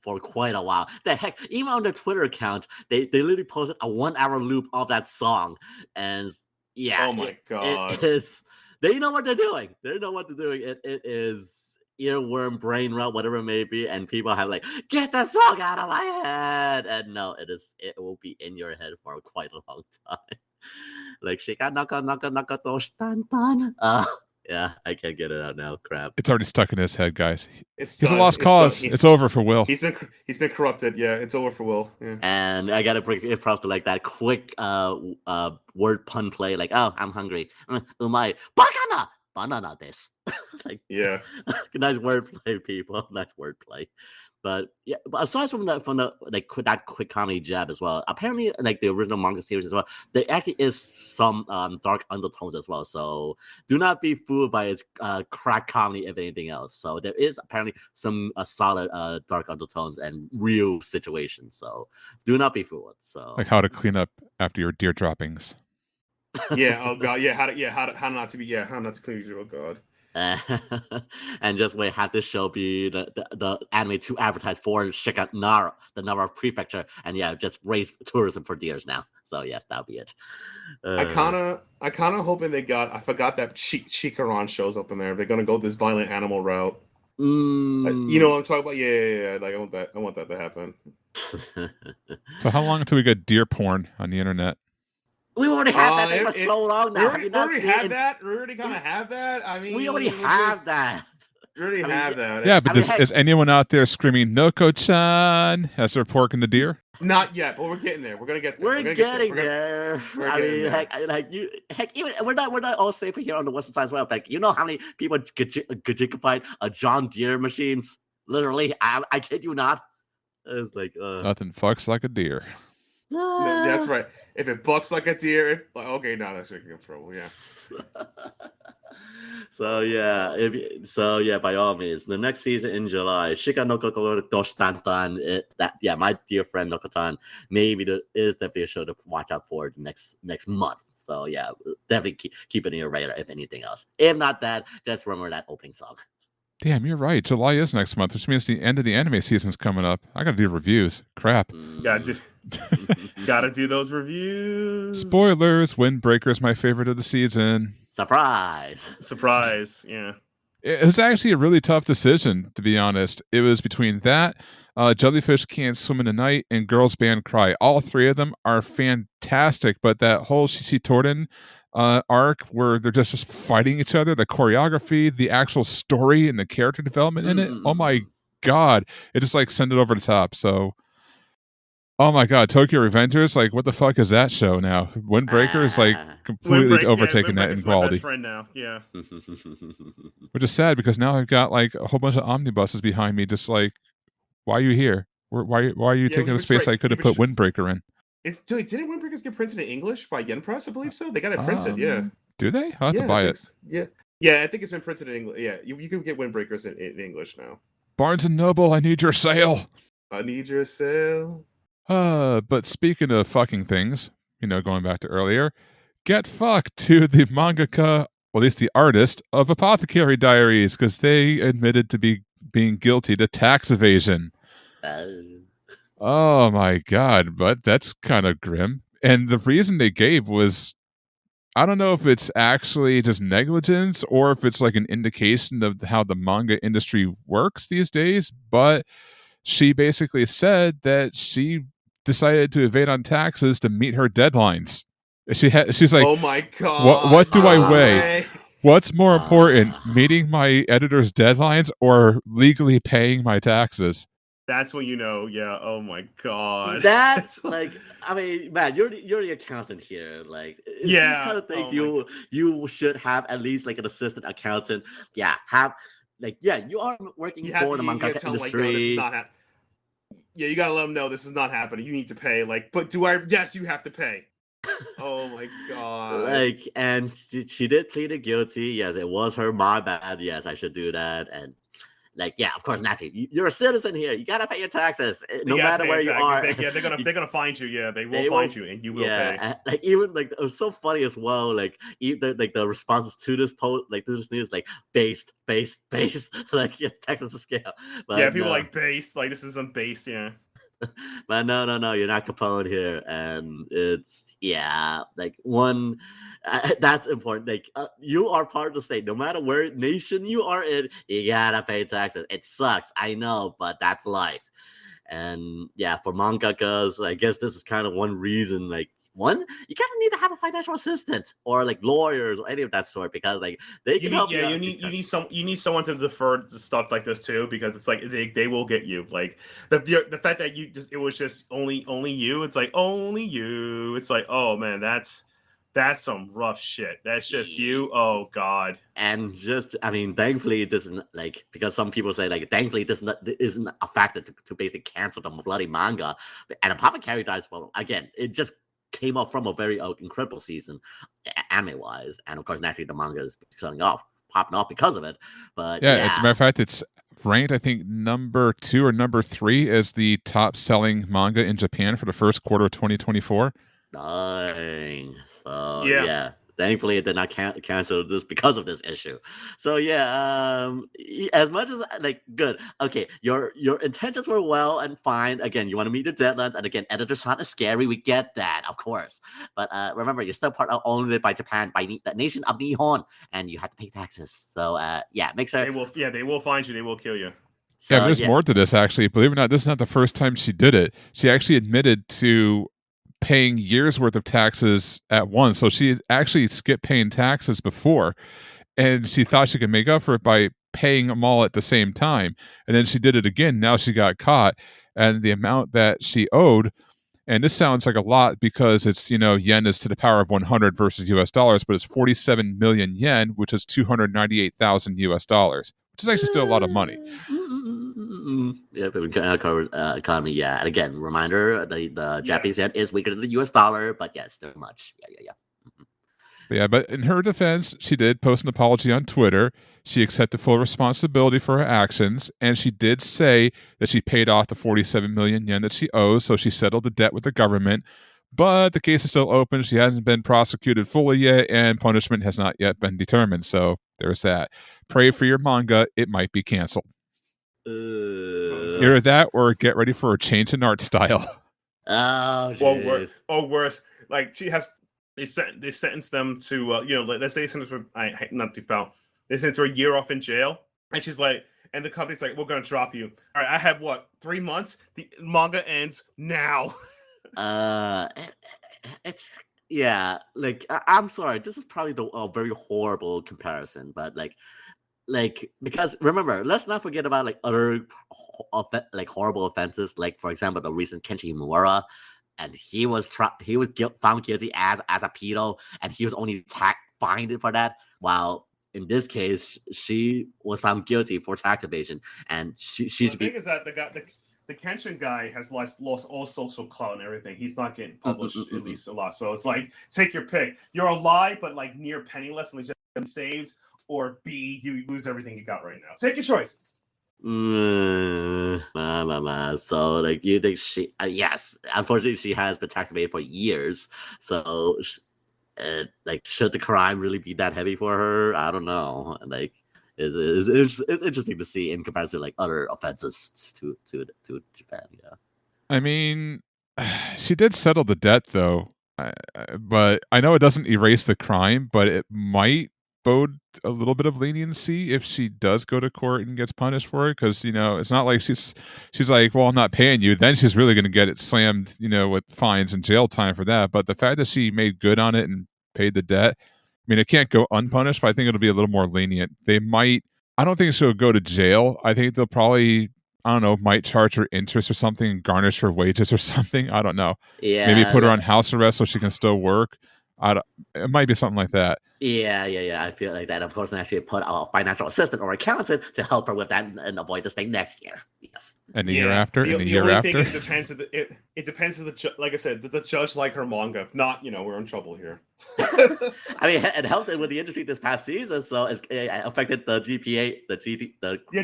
for quite a while. The heck, even on their Twitter account, they literally posted a 1 hour loop of that song, and yeah, oh my god, it is. They know what they're doing. It is earworm, brain rot, whatever it may be, and people have like, get the song out of my head, and no, it will be in your head for quite a long time. Like Shika Naka Naka Naka Tosh Tan Tan. Yeah, I can't get it out now. Crap. It's already stuck in his head, guys. It's He's a done. lost cause. It's over for Will. He's been corrupted. Yeah, it's over for Will. Yeah. And I gotta bring it probably like that quick word pun play, like, oh, I'm hungry. Umai bakana banana this. Like, yeah, nice wordplay, people. Nice wordplay. But yeah, but aside from the like that quick comedy jab as well, apparently like the original manga series as well, there actually is some dark undertones as well. So do not be fooled by its crack comedy if anything else. So there is apparently some solid dark undertones and real situations. So do not be fooled. So Like how to clean up after your deer droppings. yeah. Oh god. Yeah. How not to be. Yeah. How not to clean your. Oh god. And just wait, have this show be the anime to advertise for Shikanara, the Nara prefecture, and yeah, just raise tourism for deers now. So yes, that'll be it. I kind of hoping they got. I forgot that Chikaran shows up in there. They're gonna go this violent animal route. You know what I'm talking about? Yeah. Like I want that to happen. So how long until we get deer porn on the internet? We already have that thing for so long now. We already have that. We already kind of have that. I mean, we already have that. We already have that. Yeah, but is anyone out there screaming Noko-chan as they're porking the deer? Not yet, but we're getting there. We're gonna get there. We're getting there. I mean, heck, even we're not all safe here on the Western side as well. Like, you know how many people gigified John Deere machines? Literally, I kid you not. It's like nothing fucks like a deer. No, that's right. If it bucks like a deer, okay, now that's drinking a trouble. Yeah. So yeah, by all means, the next season in July, Shika no Kokoro Doshitantan. My dear friend Nokotan, maybe is definitely a show to watch out for next month. So yeah, definitely keep it in your radar if anything else. If not that, just remember that opening song. Damn, you're right. July is next month, which means the end of the anime season's coming up. I gotta do reviews. Crap. Gotta do those reviews. Spoilers. Windbreaker's my favorite of the season. Surprise. Yeah. It was actually a really tough decision, to be honest. It was between that, Jellyfish Can't Swim in the Night, and Girls Band Cry. All three of them are fantastic, but that whole Shishi Torin arc where they're just fighting each other, the choreography, the actual story, and the character development in it, oh my god, it just like send it over the top. So oh my god, Tokyo Revengers, like what the fuck is that show now? Windbreaker is like completely overtaken that in quality. My best friend now, yeah. Which is sad because now I've got like a whole bunch of omnibuses behind me, just like, why are you here? Why are you taking a space I could have put Windbreaker in? Didn't Windbreakers get printed in English by Yen Press? I believe so. They got it printed, yeah. Do they? I'll have to buy it. Yeah, I think it's been printed in English. Yeah, you can get Windbreakers in English now. Barnes & Noble, I need your sale. I need your sale. But speaking of fucking things, going back to earlier, get fucked to the mangaka, or at least the artist, of Apothecary Diaries, because they admitted to being guilty to tax evasion. Oh my god, but that's kind of grim. And the reason they gave was, I don't know if it's actually just negligence or if it's like an indication of how the manga industry works these days, but she basically said that she decided to evade on taxes to meet her deadlines. She's like, oh my god, what do I weigh? What's more important, meeting my editor's deadlines or legally paying my taxes? That's when yeah. Oh my god. That's like, I mean, man, you're the accountant here. Like, these kind of things you should have at least like an assistant accountant. Yeah, you are working for the manga industry. Like, you gotta let them know this is not happening. You need to pay. Like, but yes, you have to pay. Oh my god. Like, and she did plead guilty. Yes, it was my bad. Yes, I should do that. And like, yeah, of course, naturally, you're a citizen here. You gotta pay your taxes, no matter where you are. They're gonna find you. Yeah, they will find you, and you will pay. And, like, even like it was so funny as well. Like, the responses to this post, like to this news, like based, like Texas to scale. But people like based, like this isn't based, yeah. But no, you're not Capone here, and it's like one. That's important. Like you are part of the state, no matter where nation you are in, you gotta pay taxes. It sucks, I know, but that's life. And yeah, for mangakas, I guess this is kind of one reason, like one, you kind of need to have a financial assistant or like lawyers or any of that sort, because like they can help you. Yeah, you need someone to defer to stuff like this too, because it's like they will get you. Like the fact that it was just only you. It's like only you. It's like, oh man, that's some rough shit. That's just you. Oh god. And just, I mean, thankfully it doesn't, like, because some people say like, thankfully it isn't a factor to basically cancel the bloody manga. And Apothecary Dies, well, again, it just came up from a very incredible season, anime wise, and of course naturally the manga is popping off because of it. But yeah, as a matter of fact, it's ranked, I think, number 2 or number 3 as the top selling manga in Japan for the first quarter of 2024. Dang. So yeah. Thankfully, it did not cancel this because of this issue. So yeah, as much as like good, okay, your intentions were well and fine. Again, you want to meet your deadlines, and again, editor-san is scary. We get that, of course. But remember, you're still owned by Japan, by the nation of Nihon, and you have to pay taxes. So yeah, make sure they will. Yeah, they will find you. They will kill you. So, there's more to this actually. Believe it or not, this is not the first time she did it. She actually admitted to paying years worth of taxes at once. So she actually skipped paying taxes before, and she thought she could make up for it by paying them all at the same time. And then she did it again. Now she got caught, and the amount that she owed, and this sounds like a lot because it's, yen is to the power of 100 versus US dollars, but it's 47 million yen, which is 298,000 US dollars, which is actually still a lot of money. Yeah, but economy, yeah. And again, reminder, the Japanese yen is weaker than the US dollar, but yeah, still much. Yeah. Yeah, but in her defense, she did post an apology on Twitter. She accepted full responsibility for her actions, and she did say that she paid off the 47 million yen that she owes, so she settled the debt with the government. But the case is still open. She hasn't been prosecuted fully yet, and punishment has not yet been determined. So there's that. Pray for your manga. It might be canceled. Either that or get ready for a change in art style. Oh, geez. Worse. Like they sentenced them to let's say they sentenced her, not too foul. They sentenced her a year off in jail, and she's like, and the company's like, we're gonna drop you. All right, I have 3 months. The manga ends now. It's like I'm sorry, this is probably a very horrible comparison, but like because remember, let's not forget about like other horrible offenses, like for example the recent Kenshi Himura, and he was found guilty as a pedo, and he was only fined for that, while in this case she was found guilty for tax evasion, and she should be. The thing is that the Kenshin guy has lost all social clout and everything. He's not getting published at least a lot. So it's like, take your pick. You're alive, but like near penniless, and just saved, or B, you lose everything you got right now. Take your choices. So like, you think she? Yes, unfortunately, she has been tax evaded for years. So, like, should the crime really be that heavy for her? I don't know. Like, it's interesting to see in comparison to like other offenses to Japan. Yeah, I mean, she did settle the debt though, but I know it doesn't erase the crime, but it might bode a little bit of leniency if she does go to court and gets punished for it, because it's not like she's like, well, I'm not paying you, then she's really going to get it slammed with fines and jail time for that. But the fact that she made good on it and paid the debt, I mean, it can't go unpunished, but I think it'll be a little more lenient. I don't think she'll go to jail. I think they'll probably, I don't know, might charge her interest or something and garnish her wages or something. I don't know. Yeah, maybe put her on house arrest so she can still work. It might be something like that. Yeah. I feel like that. Of course, and actually put a financial assistant or accountant to help her with that and avoid this thing next year. Yes. And a year after. The only thing is, it depends on like I said, does the judge like her manga? If not, we're in trouble here. I mean, it helped with the industry this past season, so it affected the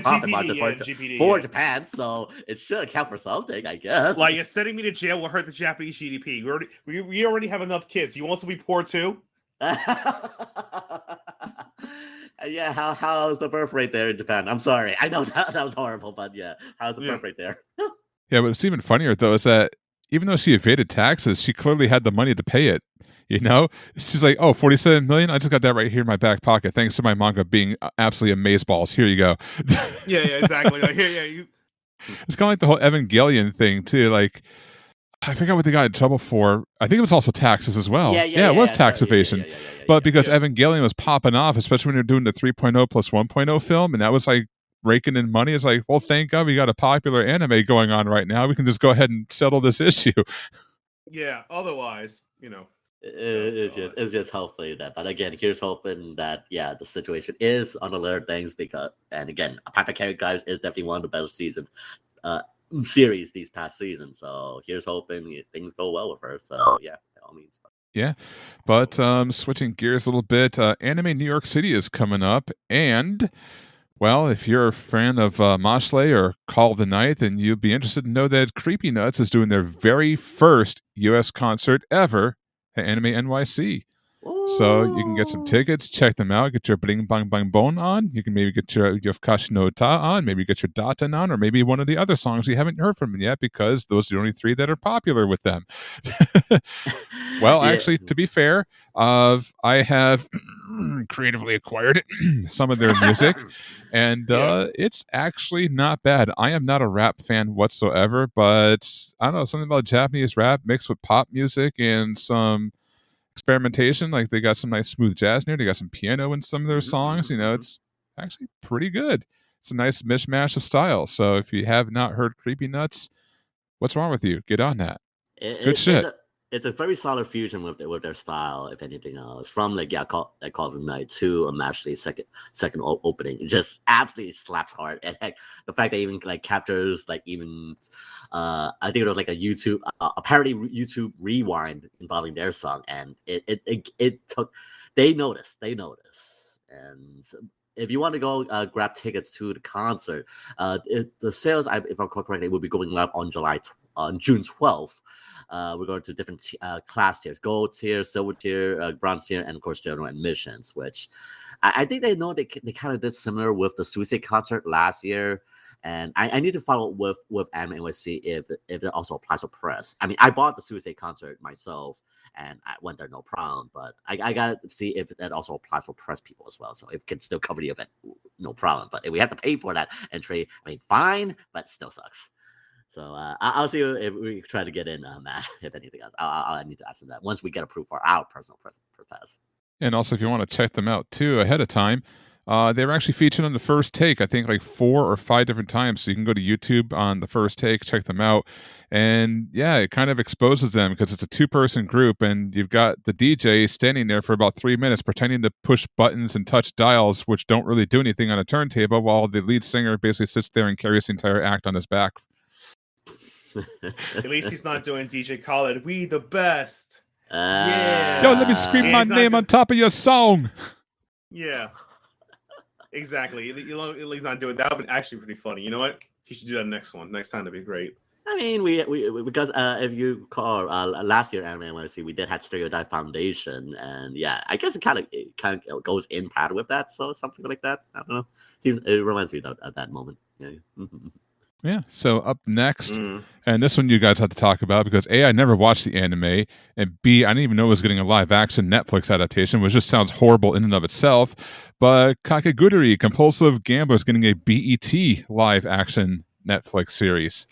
profit margin for Japan. So it should account for something, I guess. Like, you're sending me to jail will hurt the Japanese GDP. We already have enough kids. You want to be poor too? Yeah, how's the birth rate there in Japan? I'm sorry, I know that was horrible, but yeah, how's the birth rate there? Yeah, but what's even funnier though is that even though she evaded taxes, she clearly had the money to pay it. She's like, oh, 47 million? I just got that right here in my back pocket, thanks to my manga being absolutely amazeballs. Here you go. Yeah, exactly. Like, here, you. It's kind of like the whole Evangelion thing too. Like, I forgot what they got in trouble for. I think it was also taxes as well. It was tax evasion. But because Evangelion was popping off, especially when you're doing the 3.0 plus 1.0 film, and that was like raking in money, it's like, well, thank God we got a popular anime going on right now. We can just go ahead and settle this issue. Yeah, otherwise, It's just hopefully that. But again, here's hoping that the situation is on alert things and again, Apothecary guys is definitely one of the best seasons series these past seasons. So here's hoping things go well with her. So yeah, by all means. Yeah, but switching gears a little bit, Anime New York City is coming up, and well, if you're a fan of Mashle or Call of the Night, then you'd be interested to know that Creepy Nuts is doing their very first U.S. concert ever at Anime NYC. So you can get some tickets, check them out, get your Bling Bang Bang Bon on. You can maybe get your Yofukashi no Ta on, maybe get your Daten on, or maybe one of the other songs you haven't heard from them yet, because those are the only three that are popular with them. Well, actually, to be fair, I have creatively acquired some of their music, and it's actually not bad. I am not a rap fan whatsoever, but I don't know, something about Japanese rap mixed with pop music and some experimentation. Like, they got some nice smooth jazz in there. They got some piano in some of their songs. It's actually pretty good. It's a nice mishmash of styles. So if you have not heard Creepy Nuts, what's wrong with you? Get on that. Good shit. It's a very solid fusion with their style, if anything else. From Call of the Night to Mashley's second opening, it just absolutely slaps hard. And heck, the fact that even captures I think it was a YouTube a parody YouTube rewind involving their song, and it took they noticed. And if you want to go grab tickets to the concert, the sales, if I'm correct, will be going live on June 12th. We're going to different class tiers: gold tier, silver tier, bronze tier, and of course general admissions. Which I think they know they kind of did similar with the Suicide concert last year. And I need to follow up with Anime NYC if it also applies to press. I mean, I bought the Suicide concert myself, and I went there no problem. But I got to see if that also applies for press people as well. So if it can still cover the event, no problem. But if we have to pay for that entry, I mean, fine, but still sucks. So I'll see if we try to get in, Matt, if anything else. I need to ask them that once we get approved for our personal press pass. And also, if you want to check them out, too, ahead of time, they were actually featured on The First Take, I think 4 or 5 different times. So you can go to YouTube on The First Take, check them out. And yeah, it kind of exposes them because it's a 2-person group, and you've got the DJ standing there for about 3 minutes pretending to push buttons and touch dials, which don't really do anything on a turntable, while the lead singer basically sits there and carries the entire act on his back. At least he's not doing DJ Khaled. We the best. Yo, let me scream my name on top of your song. Yeah. Exactly. At least he's not doing that. That would be actually pretty funny. You know what? He should do that next time. That'd be great. I mean, we because if you recall last year Anime NYC, we did have Stereotype Foundation, and I guess it kind of goes in part with that, so something like that. I don't know. It reminds me of that moment. Yeah, so up next, and this one you guys have to talk about because A, I never watched the anime, and B, I didn't even know it was getting a live-action Netflix adaptation, which just sounds horrible in and of itself, but Kakegurui Compulsive Gambler is getting a BET live-action Netflix series.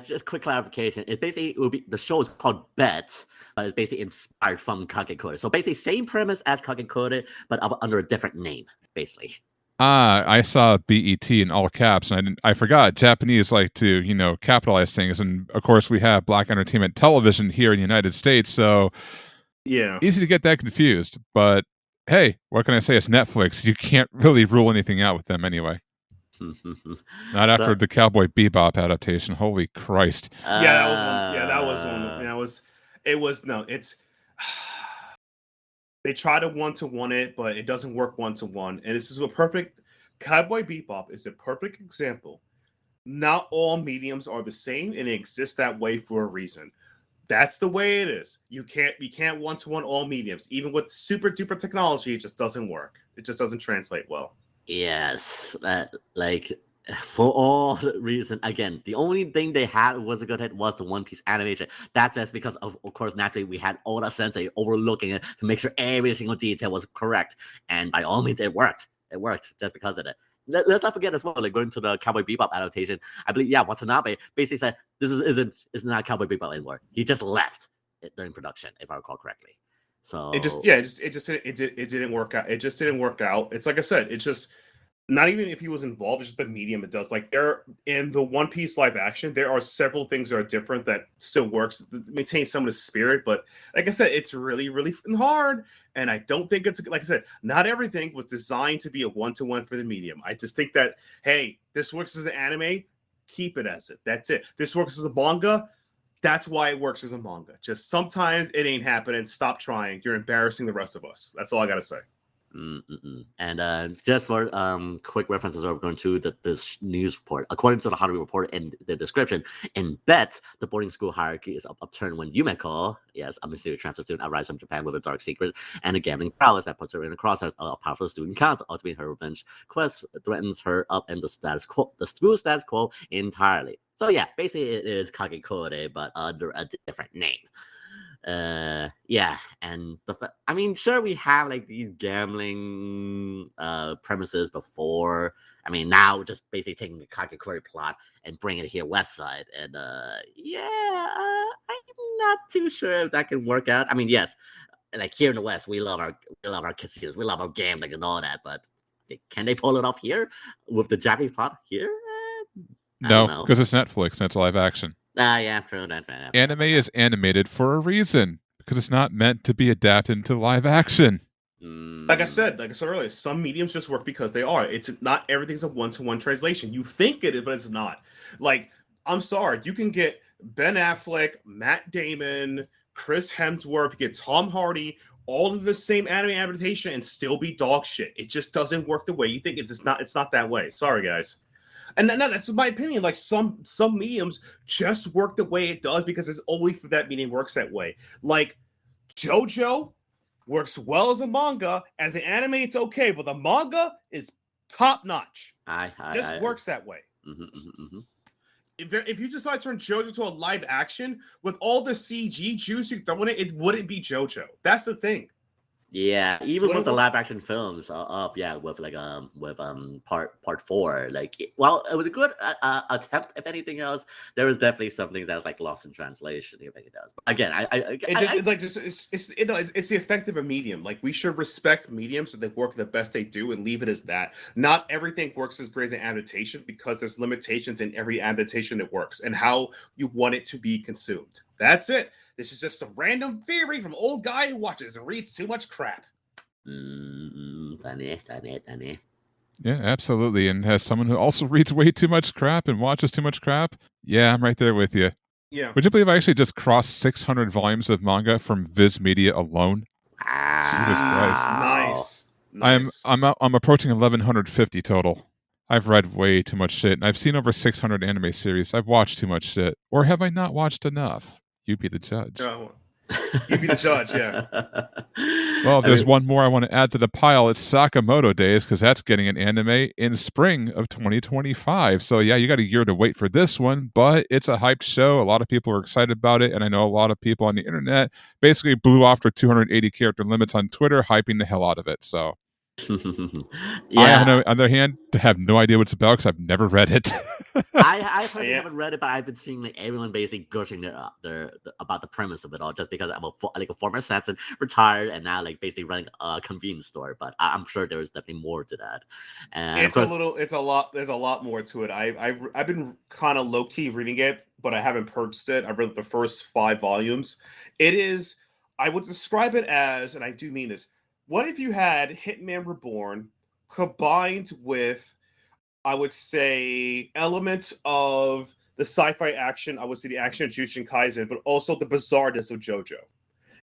Just quick clarification. It basically the show is called Bet, but it's basically inspired from Kakegurui. So basically same premise as Kakegurui, but under a different name, basically. I saw BET in all caps, and I forgot Japanese like to, capitalize things. And of course, we have Black Entertainment Television here in the United States, so easy to get that confused. But hey, what can I say? It's Netflix. You can't really rule anything out with them anyway. Not after the Cowboy Bebop adaptation. Holy Christ! That was one. Yeah, that was one. It's. They try to one-to-one it, but it doesn't work one-to-one. And this is a perfect... Cowboy Bebop is a perfect example. Not all mediums are the same, and it exists that way for a reason. That's the way it is. You can't one-to-one all mediums. Even with super-duper technology, it just doesn't work. It just doesn't translate well. Yes. For all reason, again, the only thing they had was a good hit was the One Piece animation. That's just because of course, naturally, we had Oda Sensei overlooking it to make sure every single detail was correct. And by all means, it worked. It worked just because of it. let's not forget as well, like going to the Cowboy Bebop adaptation. I believe, Watanabe basically said this is not Cowboy Bebop anymore. He just left it during production, if I recall correctly. So it didn't work out. It just didn't work out. It's like I said, it's just not even if he was involved, it's just the medium it does. Like there in the One Piece live action, there are several things that are different that still works, maintain some of the spirit. But like I said, it's really, really hard. And I don't think it's, like I said, not everything was designed to be a one-to-one for the medium. I just think that, hey, this works as an anime, keep it as it. That's it. This works as a manga. That's why it works as a manga. Just sometimes it ain't happening. Stop trying. You're embarrassing the rest of us. That's all I got to say. And just for quick references, we're going to this news report. According to the Haruhi report in the description, in BET, the boarding school hierarchy is upturned when Yumeko, yes, a mysterious transfer student, arrives from Japan with a dark secret and a gambling prowess that puts her in the crosshairs of a powerful student council. Ultimately, her revenge quest threatens her up in the school status quo entirely. So yeah, basically it is Kakegurui, but under a different name. And I mean, sure, we have like these gambling premises before. I mean, now we're just basically taking the Kakegurui plot and bringing it here west side, and I'm not too sure if that can work out. I mean, yes, like here in the west, we love our casinos, we love our gambling and all that, but can they pull it off here with the Japanese plot here? No, because it's Netflix and it's live action. Yeah, true. Anime is animated for a reason, because it's not meant to be adapted into live action. Like I said earlier, some mediums just work because they are. It's not everything's a one-to-one translation. You think it is, but it's not. Like, I'm sorry, you can get Ben Affleck, Matt Damon, Chris Hemsworth, you get Tom Hardy, all of the same anime adaptation and still be dog shit. It just doesn't work the way you think. It's not that way. Sorry, guys. And that's my opinion. Like some mediums just work the way it does because it's only for that medium works that way. Like JoJo works well as a manga. As an anime, it's okay, but the manga is top notch. Just works that way. If you decide to turn JoJo to a live action with all the CG juice you throw in it, it wouldn't be JoJo. That's the thing. Yeah, even with the live action films, with part 4, like, well, it was a good attempt. If anything else, there was definitely something that's like lost in translation. If it does, but again, it's the effect of a medium. Like we should respect mediums so they work the best they do and leave it as that. Not everything works as great as an adaptation because there's limitations in every adaptation that works and how you want it to be consumed. That's it. This is just a random theory from old guy who watches and reads too much crap. Yeah, absolutely. And as someone who also reads way too much crap and watches too much crap, yeah, I'm right there with you. Yeah. Would you believe I actually just crossed 600 volumes of manga from Viz Media alone? Jesus Christ. Nice. I'm approaching 1150 total. I've read way too much shit, and I've seen over 600 anime series. I've watched too much shit. Or have I not watched enough? You be the judge. You be the judge, yeah. Well, if there's one more I want to add to the pile, it's Sakamoto Days, because that's getting an anime in spring of 2025. So yeah, you got a year to wait for this one, but it's a hyped show. A lot of people are excited about it, and I know a lot of people on the internet basically blew off their 280 character limits on Twitter, hyping the hell out of it. So I, on the other hand, have no idea what it's about because I've never read it. I personally haven't read it, but I've been seeing like everyone basically gushing their about the premise of it all, just because I'm a former assassin, retired, and now like basically running a convenience store. But I'm sure there is definitely more to that. And there's a lot more to it. I've been kind of low key reading it, but I haven't purchased it. I've read the first 5 volumes. It is, I would describe it as, and I do mean this. What if you had Hitman Reborn combined with, I would say, elements of the sci-fi action, I would say the action of Jujutsu Kaisen, but also the bizarreness of JoJo.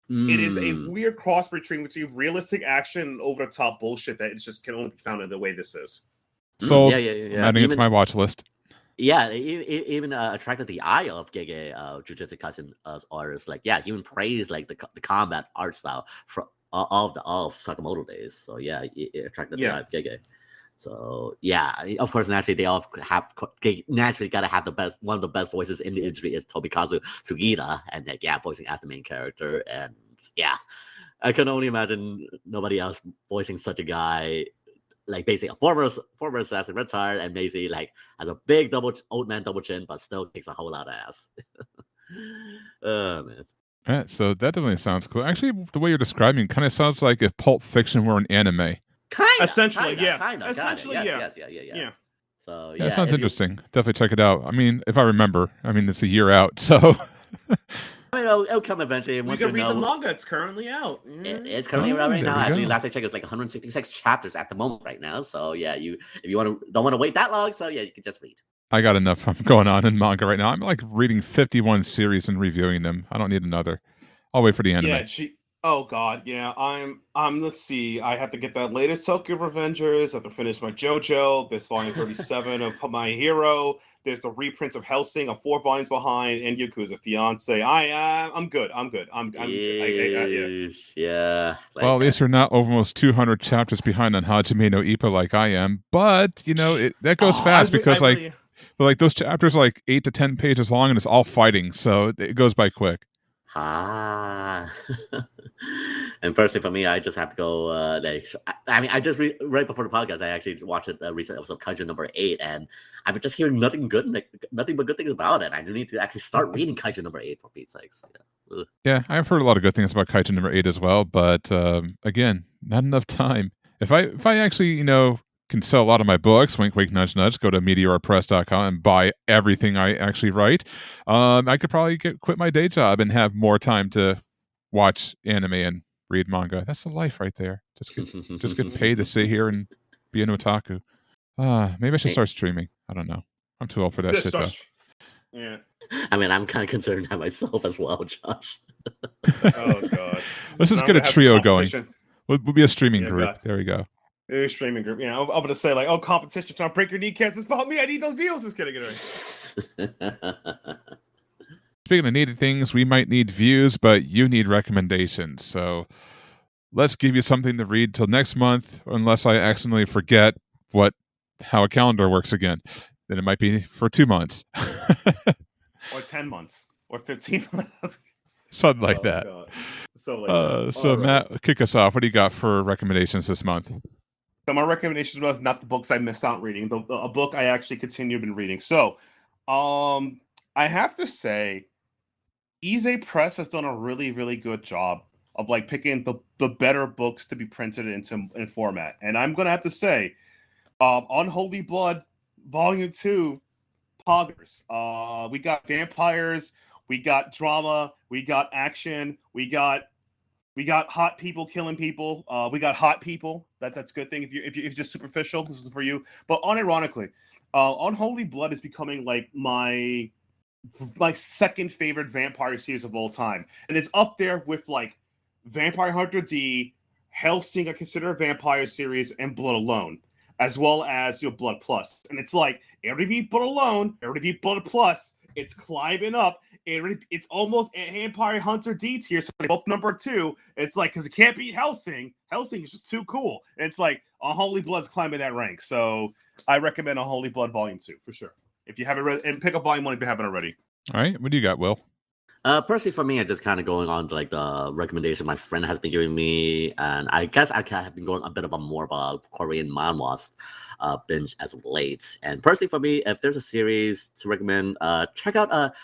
It is a weird cross between realistic action and over-the-top bullshit that it just can only be found in the way this is. So, adding it to my watch list. Yeah, even attracted the eye of Gege Jujutsu Kaisen artists. Like, yeah, he even praised like the combat art style of Sakamoto Days. So yeah, it attracted the eye of Gege. So yeah, of course, naturally they all naturally got to have one of the best voices in the industry is Tobikazu Sugita, and like, voicing as the main character. And yeah, I can only imagine nobody else voicing such a guy like basically a former assassin retired and basically like has a big old man double chin, but still kicks a whole lot of ass. Oh man. Yeah, so that definitely sounds cool. Actually, the way you're describing it kind of sounds like if Pulp Fiction were an anime. Essentially, yeah. Essentially, yeah. Yeah. So yeah, it sounds interesting. Definitely check it out. I mean, if I remember, I mean, it's a year out, so. I mean, it'll come eventually. We can read the manga. It's currently out. It's currently out right now. I believe last I checked, it's like 166 chapters at the moment right now. So yeah, if you don't want to wait that long, so yeah, you can just read. I got enough going on in manga right now. I'm like reading 51 series and reviewing them. I don't need another. I'll wait for the anime. Yeah, oh god, yeah. Let's see. I have to get that latest Tokyo Revengers. I have to finish my JoJo. There's volume 37 of My Hero. There's a reprint of Hellsing. I'm 4 volumes behind, and Yakuza Fiance. I'm good. I'm good. Yeah. Well, at least you're not almost 200 chapters behind on Hajime no Ippo like I am. But that goes fast because like those chapters are like 8 to 10 pages long, and it's all fighting, so it goes by quick. And personally, for me, I just have to go. I just right before the podcast, I actually watched a recent episode of Kaiju number 8, and I've been just hearing nothing but good things about it. I need to actually start reading Kaiju number 8 for Pete's sakes. Yeah, I've heard a lot of good things about Kaiju number 8 as well, but again, not enough time. If I actually can sell a lot of my books, wink, wink, nudge, nudge, go to meteorpress.com and buy everything I actually write, I could probably quit my day job and have more time to watch anime and read manga. That's the life right there. Just get paid to sit here and be an otaku. Maybe I should start streaming. I don't know. I'm too old for that shit, though. Yeah. I mean, I'm kind of concerned at myself as well, Josh. Oh, God. Let's just get a trio going. We'll be a streaming group. God. There we go. A streaming group. Yeah, I'm going to say, like, competition trying to break your kneecaps. It's about me. I need those views. Just kidding. Speaking of needed things, we might need views, but you need recommendations. So let's give you something to read till next month, unless I accidentally forget how a calendar works again. Then it might be for 2 months. Or 10 months. Or 15 months. Something like that. God. So Matt, kick us off. What do you got for recommendations this month? So my recommendations was not the books I missed out reading. A book I actually continued been reading. So I have to say, Ise Press has done a really, really good job of like picking the better books to be printed in format. And I'm going to have to say, Unholy Blood, Volume 2, poggers. We got vampires, we got drama, we got action, we got hot people killing people. We got hot people. That's a good thing. If you're just superficial, this is for you. But unironically, Unholy Blood is becoming like my second favorite vampire series of all time, and it's up there with like Vampire Hunter D, Hellsing, I consider a vampire series, and Blood Alone, as well as Blood Plus. And it's like everybody beat Blood Alone, everybody beat Blood Plus. It's climbing up. It's almost a Vampire Hunter D tier, so both number 2. It's like because it can't beat Hellsing. Hellsing is just too cool. And it's like Unholy Blood's climbing that rank. So I recommend Unholy Blood Volume 2 for sure. If you haven't read, and pick up Volume 1 if you haven't already. All right, what do you got, Will? Personally, for me, I'm just kind of going on to like the recommendation my friend has been giving me, and I guess I have been going a bit of more of a Korean manhwa binge as of late. And personally, for me, if there's a series to recommend, check out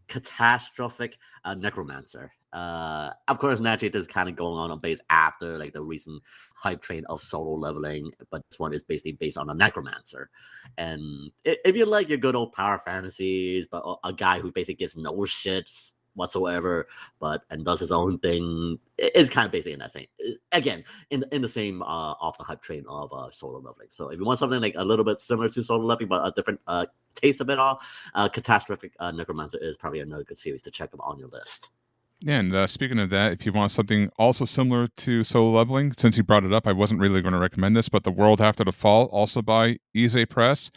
Catastrophic Necromancer. Of course, naturally, this is kind of going on a base after like the recent hype train of solo leveling, but this one is basically based on a necromancer. And if you like your good old power fantasies, but a guy who basically gives no shits whatsoever, and does his own thing, it's kind of basically in that same, again, in the same off the hype train of solo leveling. So if you want something like a little bit similar to solo leveling, but a different taste of it all, Catastrophic Necromancer is probably another good series to check on your list. Yeah, and speaking of that, if you want something also similar to solo leveling, since you brought it up, I wasn't really going to recommend this, but The World After the Fall, also by Ise Press.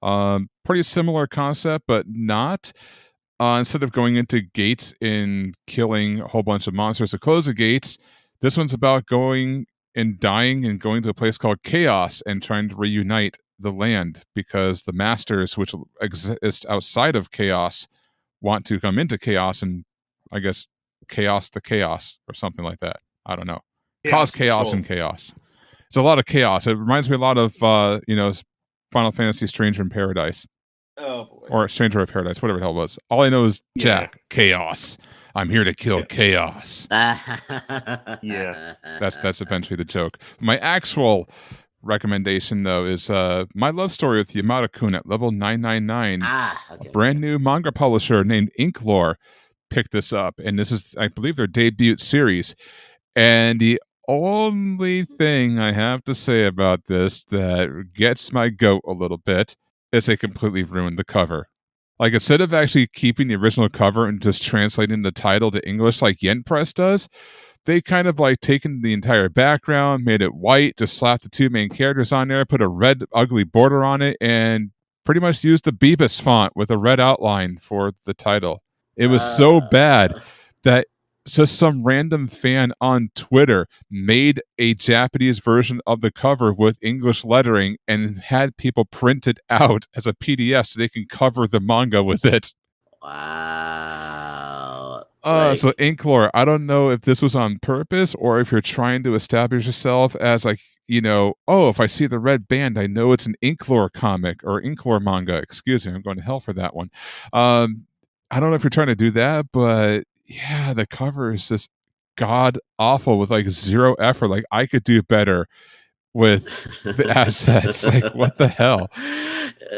Pretty similar concept, but not. Instead of going into gates and killing a whole bunch of monsters to close the gates, this one's about going and dying and going to a place called Chaos and trying to reunite the land because the masters, which exist outside of Chaos, want to come into Chaos and, I guess, chaos the chaos or something like that. I don't know. Cause chaos and chaos. It's a lot of chaos. It reminds me a lot of Final Fantasy Stranger in Paradise. Oh boy. Or Stranger of Paradise, whatever the hell it was. All I know is Jack, chaos. I'm here to kill chaos. Yeah. That's eventually the joke. My actual recommendation, though, is My Love Story with Yamada-kun at level 999. A brand new manga publisher named Inklore picked this up, and this is, I believe, their debut series. And the only thing I have to say about this that gets my goat a little bit is they completely ruined the cover. Like, instead of actually keeping the original cover and just translating the title to English like Yen Press does, they kind of like taken the entire background, made it white, just slapped the two main characters on there, put a red ugly border on it, and pretty much used the Beebus font with a red outline for the title. It was so bad that just some random fan on Twitter made a Japanese version of the cover with English lettering and had people print it out as a PDF so they can cover the manga with it. Wow. So Inklore, I don't know if this was on purpose or if you're trying to establish yourself as like, if I see the red band, I know it's an Inklore comic or Inklore manga. Excuse me, I'm going to hell for that one. I don't know if you're trying to do that, but yeah, the cover is just god awful with like zero effort. Like, I could do better with the assets. Like, what the hell?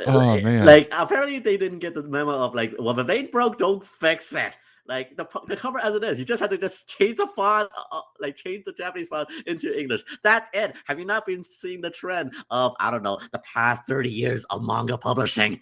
Oh man! Like, apparently they didn't get the memo of like, well, if it ain't broke, don't fix it. Like, the cover as it is, you just have to just change the font, like change the Japanese font into English. That's it. Have you not been seeing the trend of, I don't know, the past 30 years of manga publishing?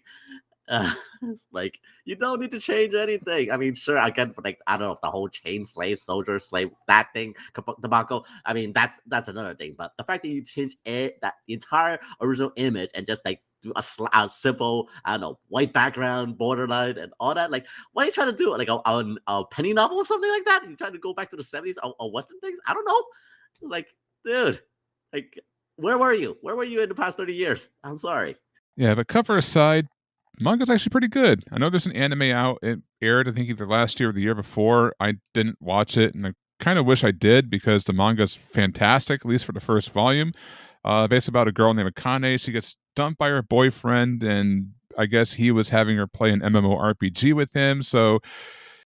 Like, you don't need to change anything. I mean, sure, again, like, I don't know, the whole chain slave, soldier slave, that thing, tobacco. I mean, that's another thing. But the fact that you change that the entire original image and just like do a simple, I don't know, white background, borderline, and all that. Like, what are you trying to do? Like a penny novel or something like that? You trying to go back to the 70s or Western things? I don't know. Like, dude, like, where were you? Where were you in the past 30 years? I'm sorry. Yeah, but cover aside, manga's actually pretty good. I know there's an anime out. It aired, I think, either last year or the year before. I didn't watch it, and I kind of wish I did because the manga's fantastic, at least for the first volume. Based about a girl named Akane. She gets dumped by her boyfriend, and I guess he was having her play an MMORPG with him. So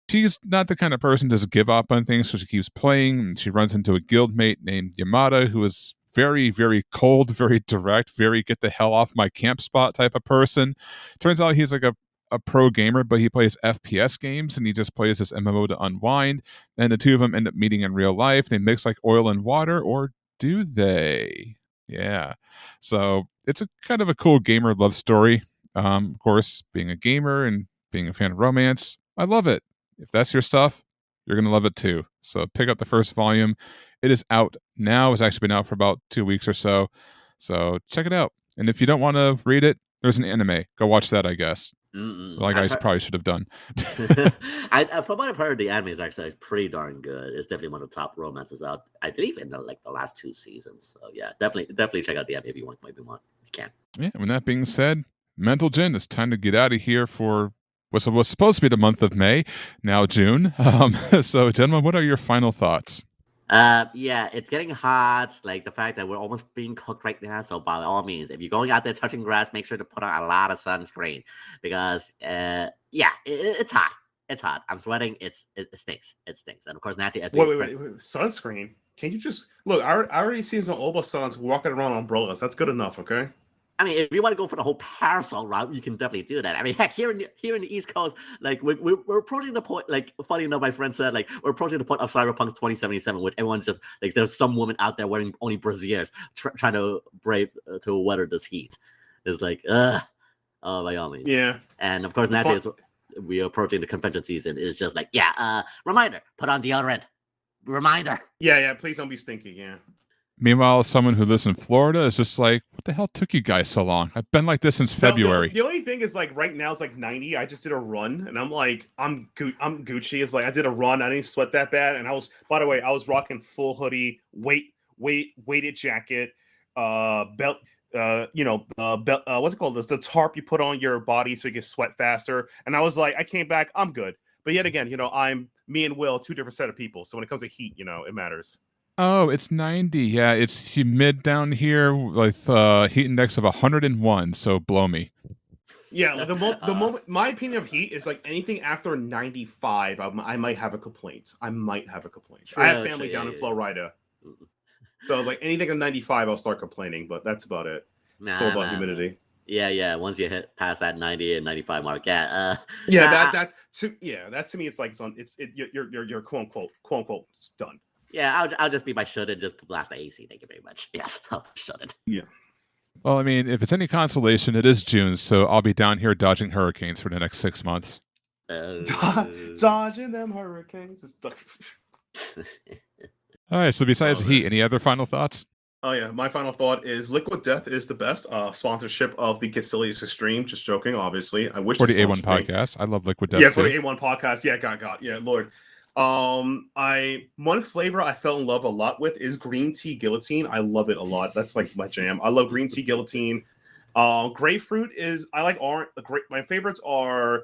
she's not the kind of person to just give up on things, so she keeps playing. And she runs into a guildmate named Yamada, who is very, very cold, very direct, very get the hell off my camp spot type of person. Turns out he's like a pro gamer, but he plays FPS games and he just plays this MMO to unwind. And the two of them end up meeting in real life. They mix like oil and water, or do they? Yeah. So it's a kind of a cool gamer love story. Of course, being a gamer and being a fan of romance, I love it. If that's your stuff, you're going to love it too. So pick up the first volume. It is out now. It's actually been out for about 2 weeks or so. So check it out. And if you don't want to read it, there's an anime. Go watch that, I guess. Like I probably should have done. From what I've heard, the anime is actually pretty darn good. It's definitely one of the top romances out, I believe, in the last 2 seasons. So yeah, definitely check out the anime if you want. Maybe you can. Yeah. With that being said, Mental Gin, it's time to get out of here for what was supposed to be the month of May, now June. So, gentlemen, what are your final thoughts? Yeah, it's getting hot. Like the fact that we're almost being cooked right now. So by all means, if you're going out there touching grass, make sure to put on a lot of sunscreen because, it's hot. It's hot. I'm sweating. It stinks. It stinks. And of course, Natty. Wait. Sunscreen? Can you just look? I already seen some Oba-sans walking around on umbrellas. That's good enough, okay? I mean, if you want to go for the whole parasol route, you can definitely do that. I mean, heck, here in the East Coast, like we're approaching the point. Like, funny enough, my friend said, like, we're approaching the point of Cyberpunk 2077, which everyone just like. There's some woman out there wearing only brassieres, trying to brave to weather this heat. It's like, by all means. Yeah. And of course, naturally, we are approaching the convention season. Is just like, reminder, put on deodorant. Reminder. Yeah. Please don't be stinky. Yeah. Meanwhile, someone who lives in Florida is just like, what the hell took you guys so long? I've been like this since February. The only thing is, like, right now it's like 90. I just did a run, and I'm like, I'm Gucci. It's like I did a run. I didn't sweat that bad, and I was rocking full hoodie, weighted jacket, belt. What's it called? The tarp you put on your body so you can sweat faster. And I was like, I came back, I'm good. But yet again, I'm me and Will, 2 different set of people. So when it comes to heat, it matters. Oh, it's 90. Yeah, it's humid down here with heat index of 101. So blow me. Yeah, the moment my opinion of heat is like anything after 95, I might have a complaint. I have family down in Florida. So like anything at 95, I'll start complaining, but that's about it. It's all about humidity. Yeah. Once you hit past that 90 and 95 mark, that's to me. It's like you're quote unquote it's done. Yeah, I'll just be my shut and just blast the AC. Thank you very much. Yes, I'll shut it. Yeah. Well, I mean, if it's any consolation, it is June, so I'll be down here dodging hurricanes for the next 6 months. Dodging them hurricanes. All right, so besides heat, any other final thoughts? Oh, yeah. My final thought is Liquid Death is the best sponsorship of the Getsilius Extreme. Just joking, obviously. I wish for the A-01 podcast. I love Liquid Death. Yeah, for the A-01 podcast. Yeah, God. Yeah, Lord. One flavor I fell in love a lot with is green tea guillotine. I love it a lot. That's like my jam. I love green tea guillotine. Grapefruit is I like orange. My favorites are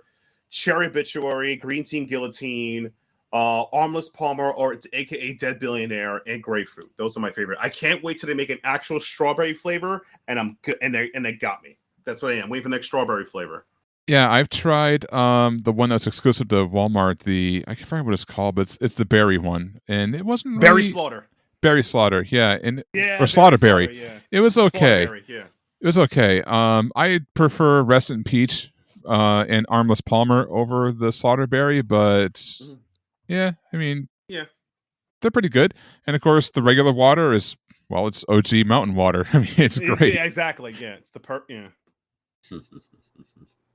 cherry obituary, green tea guillotine, armless palmer, or it's AKA dead billionaire, and grapefruit. Those are my favorite. I can't wait till they make an actual strawberry flavor, and I'm good. And they got me. That's what I am. Waiting for the next strawberry flavor. Yeah, I've tried the one that's exclusive to Walmart. I can't remember what it's called, but it's the berry one, and it wasn't really... Berry Slaughter. Berry Slaughter, yeah, or Slaughterberry. Yeah. It was okay. Yeah. It was okay. I prefer Reston Peach and Armless Palmer over the Slaughterberry, but yeah, I mean, they're pretty good. And of course, the regular water is it's OG mountain water. I mean, it's great. Yeah, exactly. Yeah, it's the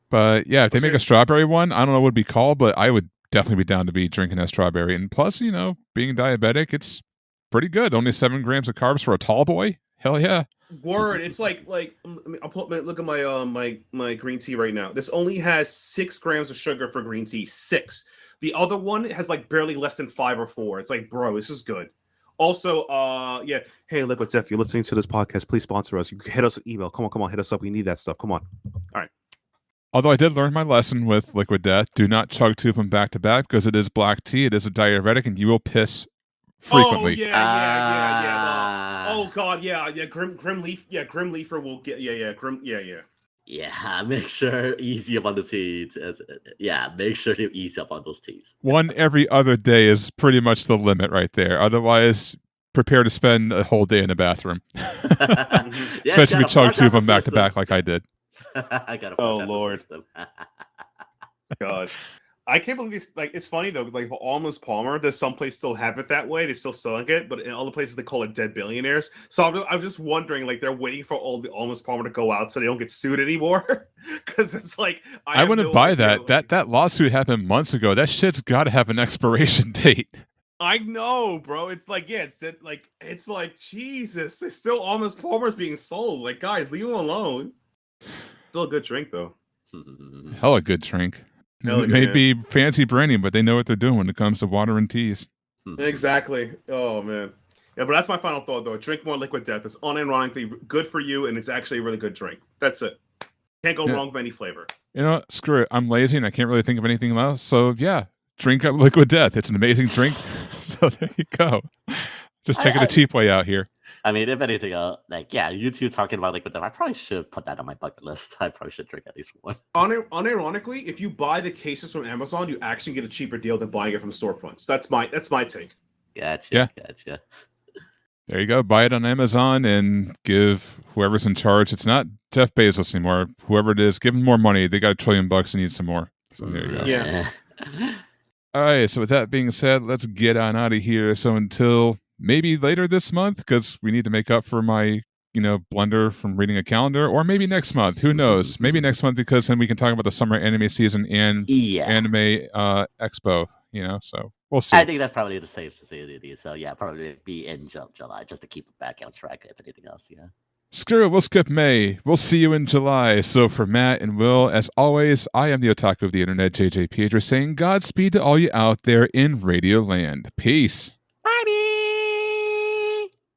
But yeah, if they make a strawberry one, I don't know what it would be called, but I would definitely be down to be drinking that strawberry. And plus, being diabetic, it's pretty good. Only 7 grams of carbs for a tall boy. Hell yeah. Word. It's like I'll look at my my green tea right now. This only has 6 grams of sugar for green tea. 6. The other one has like barely less than 5 or 4. It's like, bro, this is good. Also, hey, Liquid Death, if you're listening to this podcast, please sponsor us. You can hit us an email. Come on, hit us up. We need that stuff. Come on. All right. Although I did learn my lesson with Liquid Death, do not chug 2 of them back to back because it is black tea. It is a diuretic, and you will piss frequently. Oh yeah. Oh god, yeah. Grim Leafer will get Yeah, make sure easy up on the teas. Make sure you ease up on those teas. One every other day is pretty much the limit right there. Otherwise, prepare to spend a whole day in the bathroom. Especially if you chug 2 of them back to back like I did. I gotta. Oh Lord. God, I can't believe it's funny though. Like for Almost Palmer, there's some place still have it that way. They're still selling it, but in other places they call it dead billionaires. So I'm just wondering, like they're waiting for all the Almost Palmer to go out so they don't get sued anymore. Because it's like I wouldn't buy that. That lawsuit happened months ago. That shit's got to have an expiration date. I know, bro. It's like it's like Jesus. It's still Almost Palmer's being sold. Like guys, leave them alone. Still a good drink though. Hella good drink. It may be fancy branding, but they know what they're doing when it comes to water and teas. Exactly. Oh man. Yeah, but that's my final thought though. Drink more Liquid Death. It's unironically good for you, and it's actually a really good drink. That's it. Can't go wrong with any flavor. Screw it. I'm lazy and I can't really think of anything else. So yeah, drink up Liquid Death. It's an amazing drink. So there you go. Just taking the cheap way out here. I mean, if anything, you two talking about Liquid Death, I probably should put that on my bucket list. I probably should drink at least one. Unironically, if you buy the cases from Amazon, you actually get a cheaper deal than buying it from storefronts. That's my take. Gotcha. There you go. Buy it on Amazon and give whoever's in charge. It's not Jeff Bezos anymore. Whoever it is, give them more money. They got $1 trillion and need some more. So there you go. Yeah. All right. So with that being said, let's get on out of here. So until maybe later this month, because we need to make up for my, blunder from reading a calendar, or maybe next month. Who knows? Maybe next month, because then we can talk about the summer anime season and anime expo. So we'll see. I think that's probably the safe facility. So yeah, probably be in July just to keep it back on track. If anything else, yeah. Screw it, we'll skip May. We'll see you in July. So for Matt and Will, as always, I am the otaku of the internet, JJ Piedra, saying Godspeed to all you out there in Radio Land. Peace. Bye.